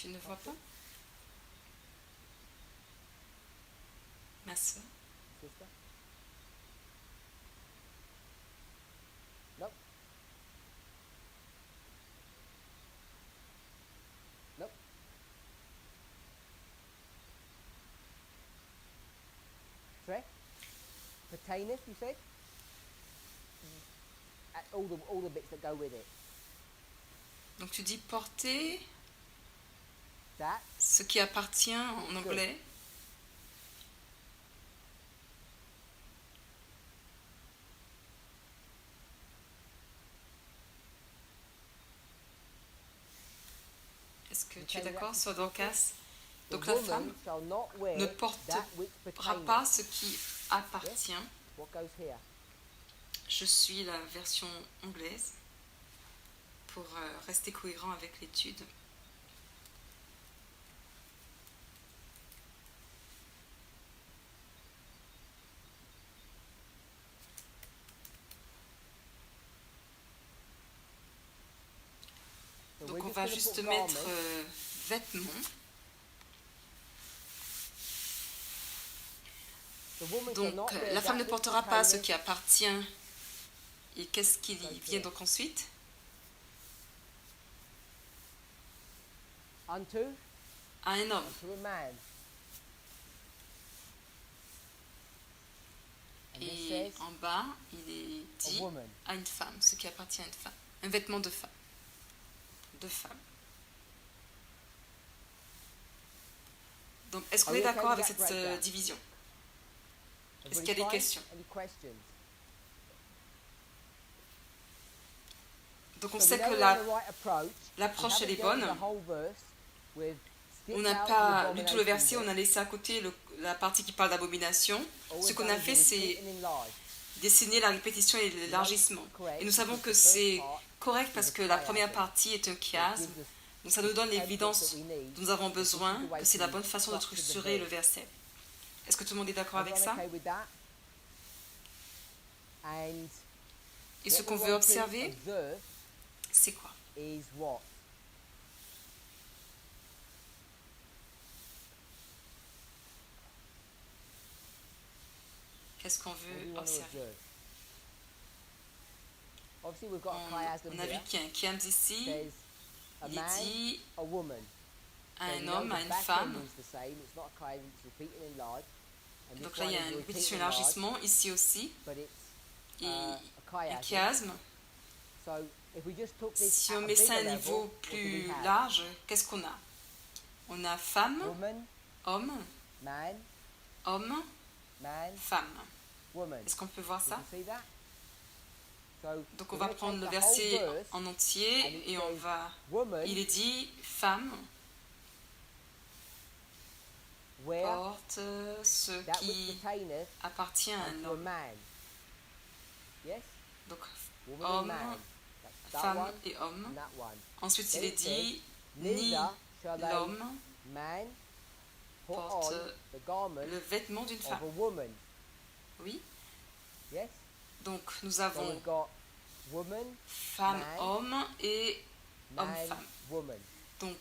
[SPEAKER 1] Tu ne vois pas? Ma soeur?
[SPEAKER 2] Sister? Nope. Nope. Trey? Pertaineth, you said? All the bits that go with it.
[SPEAKER 1] Donc tu dis porter
[SPEAKER 2] That.
[SPEAKER 1] ce qui appartient en anglais. Est-ce que tu es d'accord sur Dorcas? Donc la femme ne portera pas ce qui appartient.
[SPEAKER 2] What goes here?
[SPEAKER 1] Je suis la version anglaise pour rester cohérent avec l'étude. Donc on va juste mettre vêtements. Donc la femme ne portera pas ce qui appartient. Et qu'est-ce qui vient donc ensuite? À un homme. Et en bas, il est dit à une femme, ce qui appartient à une femme. Un vêtement de femme. De femme. Donc, est-ce qu'on est d'accord avec cette division? Est-ce qu'il y a des questions? Donc on sait que l'approche elle est bonne. On n'a pas lu tout le verset, on a laissé à côté la partie qui parle d'abomination. Ce qu'on a fait, c'est dessiner la répétition et l'élargissement. Et nous savons que c'est correct parce que la première partie est un chiasme. Donc ça nous donne l'évidence dont nous avons besoin, que c'est la bonne façon de structurer le verset. Est-ce que tout le monde est d'accord avec ça? Et ce qu'on veut observer, c'est quoi? Qu'est-ce qu'on veut observer? On a vu qu'il y a un chiasme ici. Il est dit à un homme, à une femme. Donc là, il y a une répétition élargissement, ici aussi. Et un chiasme. Si on met ça à un niveau plus large, qu'est-ce qu'on a? On a femme, homme, homme, femme. Est-ce qu'on peut voir ça? Donc on va prendre le verset en entier et on va... Il est dit femme porte ce qui appartient à un homme. Donc homme, femme et homme. Ensuite il est dit ni l'homme porte le vêtement d'une femme. Oui. Donc nous avons femme, homme et homme-femme. Donc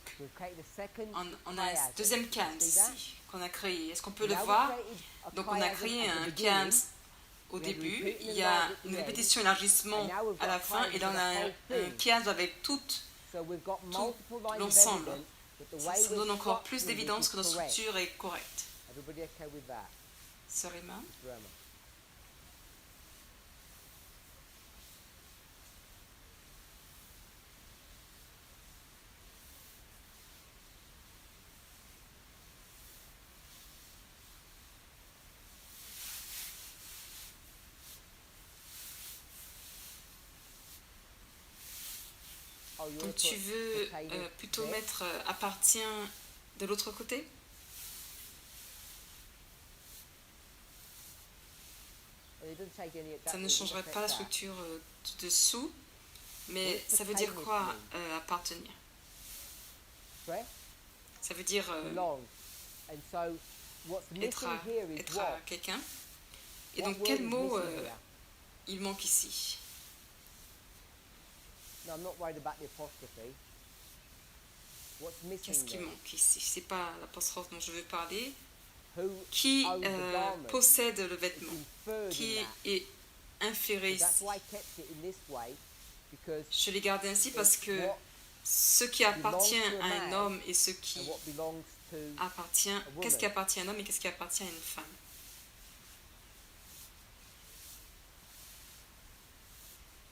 [SPEAKER 1] on a un deuxième chiasme ici qu'on a créé. Est-ce qu'on peut le voir? Donc on a créé un chiasme au début, il y a une répétition élargissement à la fin et là on a un chiasme avec tout l'ensemble. Ça donne encore plus d'évidence que notre structure est correcte. Sœur Emma? Donc tu veux plutôt mettre appartient de l'autre côté? Ça ne changerait pas la structure du dessous, mais ça veut dire quoi appartenir? Ça veut dire être à quelqu'un. Et donc quel mot il manque ici?
[SPEAKER 2] What's
[SPEAKER 1] Qu'est-ce
[SPEAKER 2] missing
[SPEAKER 1] qui
[SPEAKER 2] then?
[SPEAKER 1] manque ici? C'est pas l'apostrophe dont je veux parler.
[SPEAKER 2] Who
[SPEAKER 1] Qui
[SPEAKER 2] owns the garment?
[SPEAKER 1] possède le
[SPEAKER 2] It's
[SPEAKER 1] vêtement?
[SPEAKER 2] inferred
[SPEAKER 1] Qui
[SPEAKER 2] in that.
[SPEAKER 1] est inféré
[SPEAKER 2] So that's
[SPEAKER 1] ici?
[SPEAKER 2] why I kept it in this way, because
[SPEAKER 1] Je l'ai gardé ainsi parce
[SPEAKER 2] it's
[SPEAKER 1] que
[SPEAKER 2] what
[SPEAKER 1] ce qui appartient
[SPEAKER 2] belongs to a
[SPEAKER 1] à un
[SPEAKER 2] man
[SPEAKER 1] homme et ce qui
[SPEAKER 2] and what belongs to
[SPEAKER 1] appartient,
[SPEAKER 2] a
[SPEAKER 1] qu'est-ce
[SPEAKER 2] woman.
[SPEAKER 1] qui appartient à un homme et qu'est-ce qui appartient à une femme.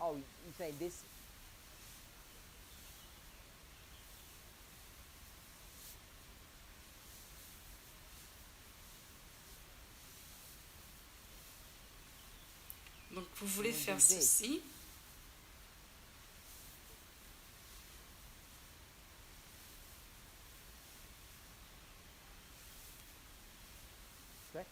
[SPEAKER 2] Oh, you're saying this?
[SPEAKER 1] Donc vous voulez
[SPEAKER 2] Vous
[SPEAKER 1] faire
[SPEAKER 2] disiez.
[SPEAKER 1] ceci.
[SPEAKER 2] Correct?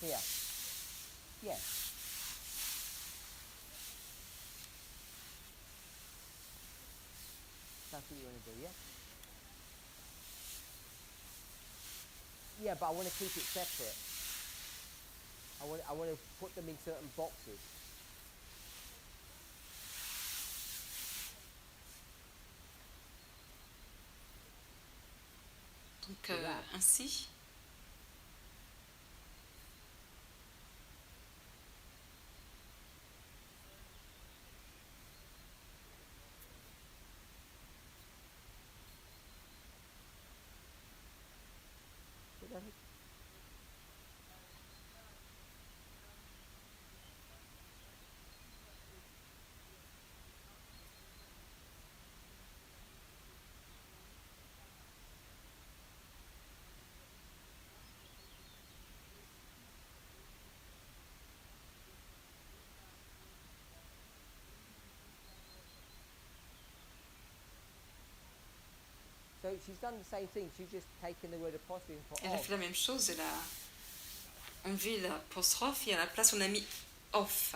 [SPEAKER 2] Here. Yeah. That's what you want to do, yeah? Yeah, but I want to keep it separate. I want to put them in certain boxes.
[SPEAKER 1] Donc ainsi.
[SPEAKER 2] So she's done the same thing. She's just taken the word apostrophe and put
[SPEAKER 1] Elle a
[SPEAKER 2] off.
[SPEAKER 1] fait la même chose. Elle a enlevé l'apostrophe et à la place on a mis off.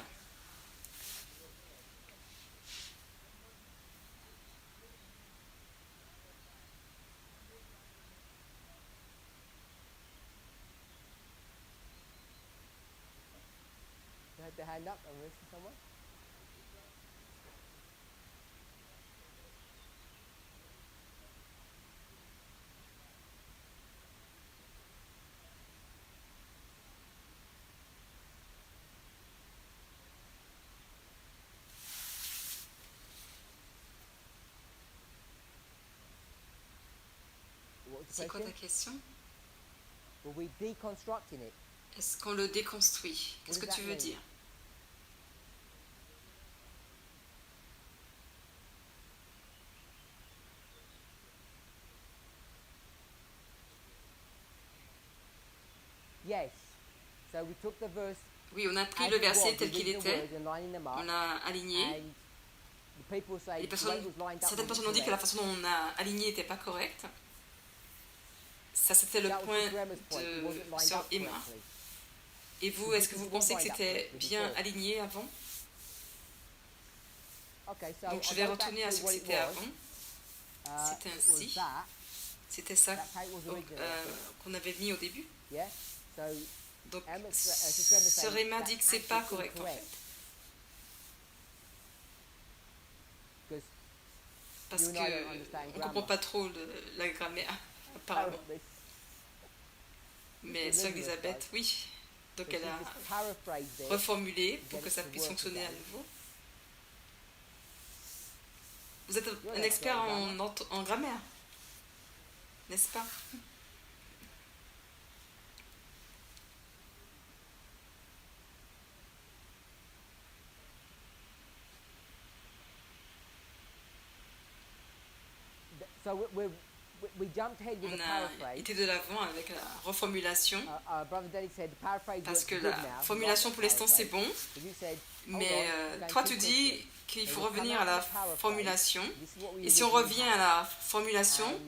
[SPEAKER 2] You had the hand up and listen someone? What was the
[SPEAKER 1] C'est quoi ta
[SPEAKER 2] question?
[SPEAKER 1] question?
[SPEAKER 2] Were we deconstructing it?
[SPEAKER 1] Est-ce qu'on le déconstruit? Qu'est-ce que
[SPEAKER 2] What does
[SPEAKER 1] tu
[SPEAKER 2] that
[SPEAKER 1] veux
[SPEAKER 2] mean?
[SPEAKER 1] dire?
[SPEAKER 2] Yes. So we took the verse
[SPEAKER 1] Oui, on a pris
[SPEAKER 2] as
[SPEAKER 1] le
[SPEAKER 2] it was,
[SPEAKER 1] verset
[SPEAKER 2] we
[SPEAKER 1] tel qu'il
[SPEAKER 2] read the
[SPEAKER 1] était,
[SPEAKER 2] words and lining them up,
[SPEAKER 1] on l'a aligné.
[SPEAKER 2] and the people say
[SPEAKER 1] Les
[SPEAKER 2] the way
[SPEAKER 1] personnes,
[SPEAKER 2] it was lined up
[SPEAKER 1] certaines
[SPEAKER 2] was
[SPEAKER 1] personnes ont dit que la
[SPEAKER 2] incorrect.
[SPEAKER 1] façon dont on a aligné n'était pas correcte. Ça, c'était le
[SPEAKER 2] That was
[SPEAKER 1] point
[SPEAKER 2] Sister Emma's point. It
[SPEAKER 1] de
[SPEAKER 2] wasn't lined
[SPEAKER 1] Sœur
[SPEAKER 2] up
[SPEAKER 1] Emma.
[SPEAKER 2] correctly.
[SPEAKER 1] Et vous, est-ce que vous pensez que c'était bien aligné avant?
[SPEAKER 2] Okay, so
[SPEAKER 1] Donc je
[SPEAKER 2] I'll
[SPEAKER 1] vais
[SPEAKER 2] go back
[SPEAKER 1] retourner à
[SPEAKER 2] to
[SPEAKER 1] ce que
[SPEAKER 2] what it
[SPEAKER 1] c'était
[SPEAKER 2] was.
[SPEAKER 1] avant. C'était
[SPEAKER 2] It was
[SPEAKER 1] ainsi.
[SPEAKER 2] that.
[SPEAKER 1] C'était ça
[SPEAKER 2] That's how it was originally.
[SPEAKER 1] qu'on avait mis au début.
[SPEAKER 2] Yeah. So
[SPEAKER 1] Donc
[SPEAKER 2] Sister Emma
[SPEAKER 1] Sœur
[SPEAKER 2] saying
[SPEAKER 1] Emma dit que c'est
[SPEAKER 2] that's
[SPEAKER 1] pas
[SPEAKER 2] actually
[SPEAKER 1] correct en fait.
[SPEAKER 2] incorrect. Because
[SPEAKER 1] Parce
[SPEAKER 2] You and I don't understand
[SPEAKER 1] qu'on ne
[SPEAKER 2] grammar.
[SPEAKER 1] comprend pas trop la grammaire, apparemment.
[SPEAKER 2] apparently,
[SPEAKER 1] Mais
[SPEAKER 2] Mr.
[SPEAKER 1] Sœur
[SPEAKER 2] Elizabeth
[SPEAKER 1] Elisabeth,
[SPEAKER 2] does.
[SPEAKER 1] oui. Donc
[SPEAKER 2] so
[SPEAKER 1] elle
[SPEAKER 2] she
[SPEAKER 1] a
[SPEAKER 2] just paraphrased it.
[SPEAKER 1] reformulé
[SPEAKER 2] to
[SPEAKER 1] pour
[SPEAKER 2] get
[SPEAKER 1] que
[SPEAKER 2] it
[SPEAKER 1] ça
[SPEAKER 2] to
[SPEAKER 1] puisse
[SPEAKER 2] work
[SPEAKER 1] fonctionner à
[SPEAKER 2] again.
[SPEAKER 1] nouveau. Vous êtes
[SPEAKER 2] You're
[SPEAKER 1] un
[SPEAKER 2] an
[SPEAKER 1] expert
[SPEAKER 2] expert
[SPEAKER 1] en grammaire, n'est-ce pas?
[SPEAKER 2] So we jumped ahead with
[SPEAKER 1] On
[SPEAKER 2] the
[SPEAKER 1] a
[SPEAKER 2] paraphrase.
[SPEAKER 1] été de l'avant avec la reformulation,
[SPEAKER 2] Brother Danny said the paraphrase
[SPEAKER 1] parce
[SPEAKER 2] works
[SPEAKER 1] que
[SPEAKER 2] good
[SPEAKER 1] la
[SPEAKER 2] now.
[SPEAKER 1] formulation pour l'instant c'est bon,
[SPEAKER 2] But you said,
[SPEAKER 1] mais toi tu dis qu'il faut revenir à la formulation,
[SPEAKER 2] this is what we
[SPEAKER 1] et si on
[SPEAKER 2] originally
[SPEAKER 1] revient
[SPEAKER 2] had.
[SPEAKER 1] à la formulation,
[SPEAKER 2] And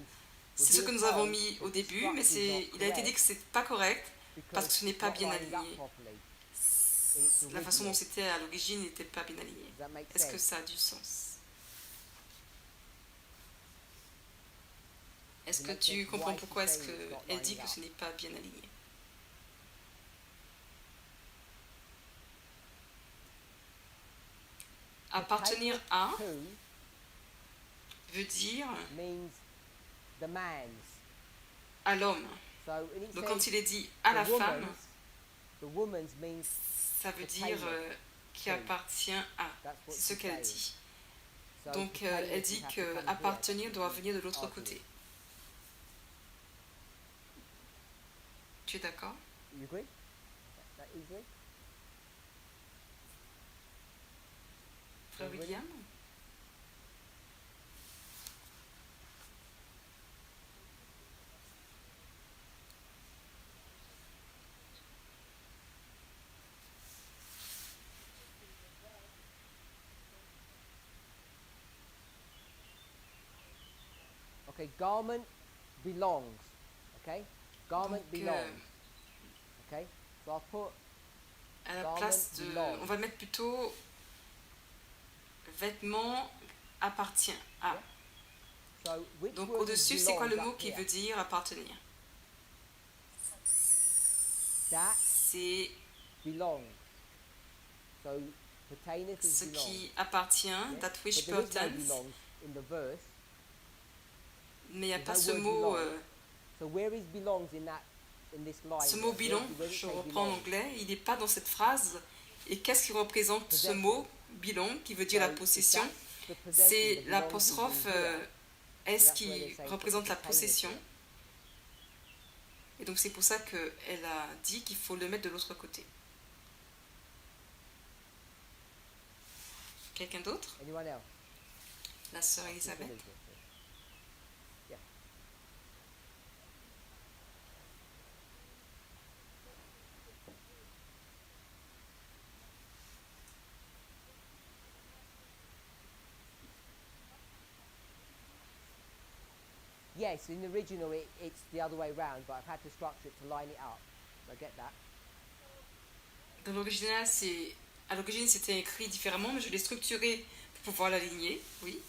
[SPEAKER 1] c'est ce que nous avons mis au début, mais il a été dit que c'est pas correct parce que ce n'est pas bien aligné. La façon dont c'était à l'origine n'était pas bien aligné. Est-ce que ça a du sens? Est-ce que tu comprends pourquoi est-ce qu'elle dit que ce n'est pas bien aligné? Appartenir à veut dire à l'homme. Donc quand il est dit à la femme, ça veut dire qui appartient à. C'est ce qu'elle dit. Donc elle dit que appartenir doit venir de l'autre côté. Tu es d'accord? Frère William?
[SPEAKER 2] Okay, garment belongs. Okay, garment
[SPEAKER 1] Donc,
[SPEAKER 2] belongs. Okay, so I'll put
[SPEAKER 1] à la place de, on va mettre plutôt vêtement appartient à.
[SPEAKER 2] So
[SPEAKER 1] Donc au-dessus, c'est quoi le mot qui veut dire appartenir? C'est ce qui appartient, that which pertains. Mais il n'y a pas ce mot. Ce mot belong, je reprends en anglais, il n'est pas dans cette phrase. Et qu'est-ce qui représente ce mot belong, qui veut dire la possession? C'est l'apostrophe S qui représente la possession. Et donc c'est pour ça qu'elle a dit qu'il faut le mettre de l'autre côté. Quelqu'un d'autre? La sœur Elisabeth.
[SPEAKER 2] Yes, in the original it's the other way round, but I've had to structure it to line it up. I get that.
[SPEAKER 1] Dans l'original, à l'origine c'était écrit différemment, mais je l'ai structuré pour pouvoir l'aligner, oui.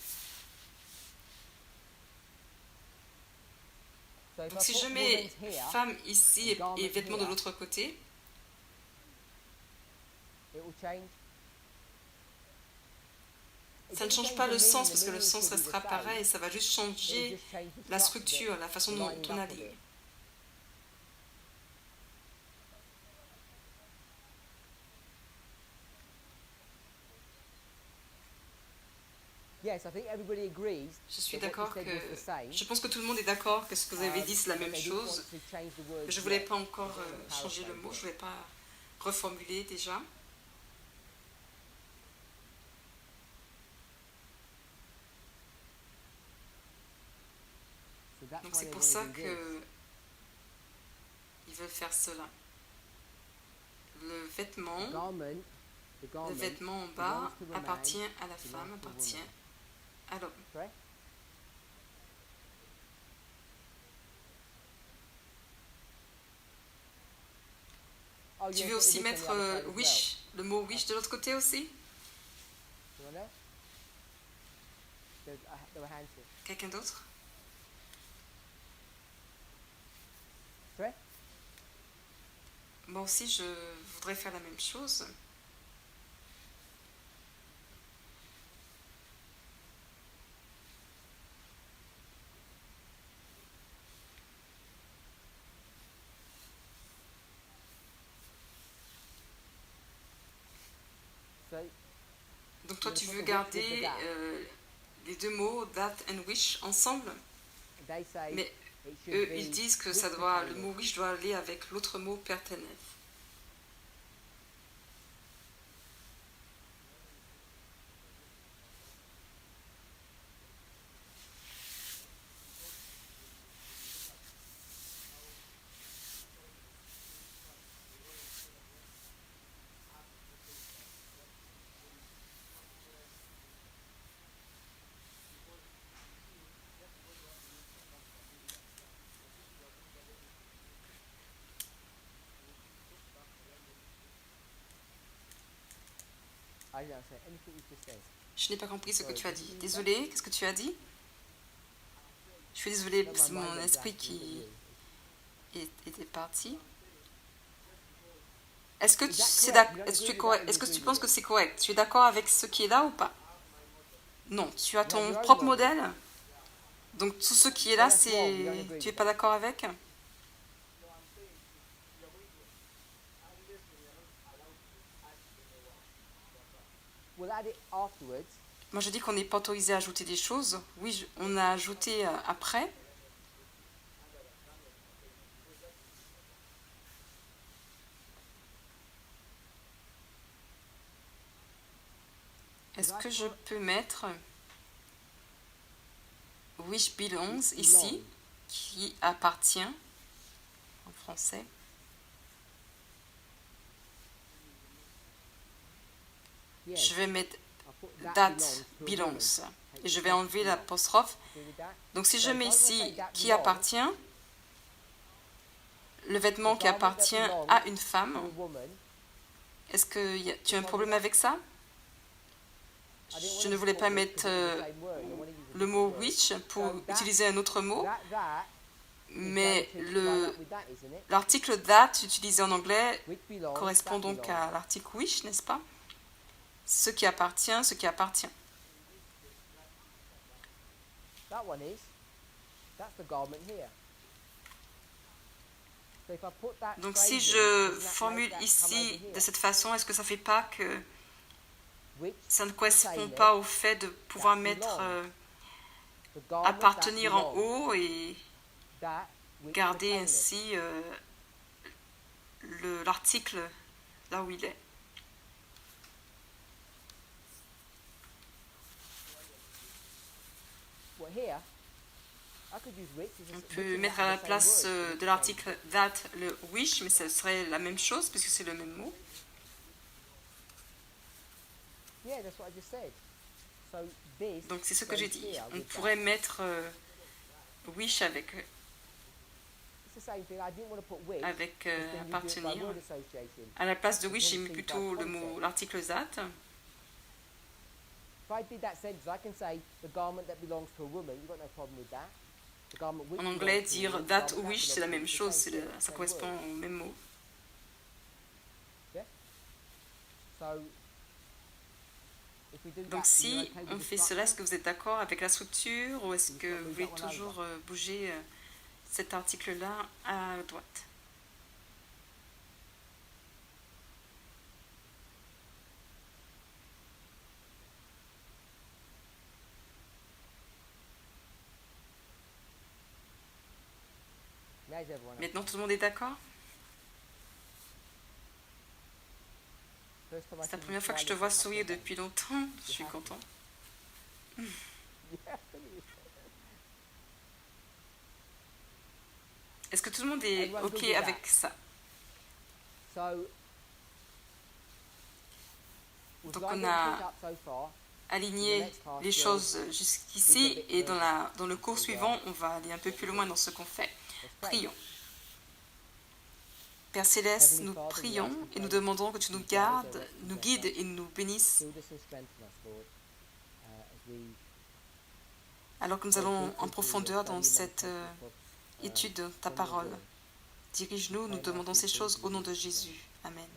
[SPEAKER 1] Donc si je mets femme ici et vêtements de l'autre côté, ça ne change pas le sens parce que le sens restera pareil, ça va juste changer la structure, la façon dont on aligne. Je suis d'accord que... Je pense que tout le monde est d'accord que ce que vous avez dit, c'est la même chose. Je ne voulais pas encore changer le mot, je ne voulais pas reformuler déjà. Donc c'est pour ça que ils veulent faire cela. Le vêtement en bas appartient à la femme, appartient à l'homme. Tu veux aussi mettre wish, le mot wish de l'autre côté aussi? Quelqu'un d'autre? Moi aussi, je voudrais faire la même chose. Donc toi, tu veux garder les deux mots that and wish ensemble, mais eux, ils disent que le mot wish doit aller avec l'autre mot perteneth. Je n'ai pas compris ce que tu as dit. Désolé, qu'est-ce que tu as dit? Je suis désolée, c'est mon esprit qui était parti. Est-ce que tu penses que c'est correct? Tu es d'accord avec ce qui est là ou pas? Non, tu as ton propre modèle. Donc tout ce qui est là, tu es pas d'accord avec? Moi je dis qu'on n'est pas autorisé à ajouter des choses. Oui, on a ajouté après. Est-ce que je peux mettre which belongs ici, qui appartient en français? Je vais mettre that belongs et je vais enlever l'apostrophe. Donc si je mets ici qui appartient, le vêtement qui appartient à une femme, est-ce que tu as un problème avec ça? Je ne voulais pas mettre le mot which pour utiliser un autre mot, mais l'article that utilisé en anglais correspond donc à l'article which, n'est-ce pas? Ce qui appartient, ce qui appartient. Donc si je formule ici de cette façon, est-ce que ça ne fait pas que ça ne correspond pas au fait de pouvoir mettre appartenir en haut et garder ainsi l'article là où il est? On peut mettre à la place de l'article that le wish, mais ce serait la même chose puisque c'est le même mot. Donc c'est ce que j'ai dit. On pourrait mettre wish avec appartenir. À la place de wish, j'ai mis plutôt l'article that. En anglais, dire that ou wish, c'est la même chose, ça correspond au même mot. Donc si on fait cela, est-ce que vous êtes d'accord avec la structure ou est-ce que vous voulez toujours bouger cet article-là à droite? Maintenant, tout le monde est d'accord? C'est la première fois que je te vois sourire depuis longtemps. Je suis content. Est-ce que tout le monde est OK avec ça? Donc on a aligné les choses jusqu'ici et dans le cours suivant, on va aller un peu plus loin dans ce qu'on fait. Prions. Père Céleste, nous prions et nous demandons que tu nous gardes, nous guides et nous bénisses alors que nous allons en profondeur dans cette étude de ta parole. Dirige-nous, nous demandons ces choses au nom de Jésus. Amen.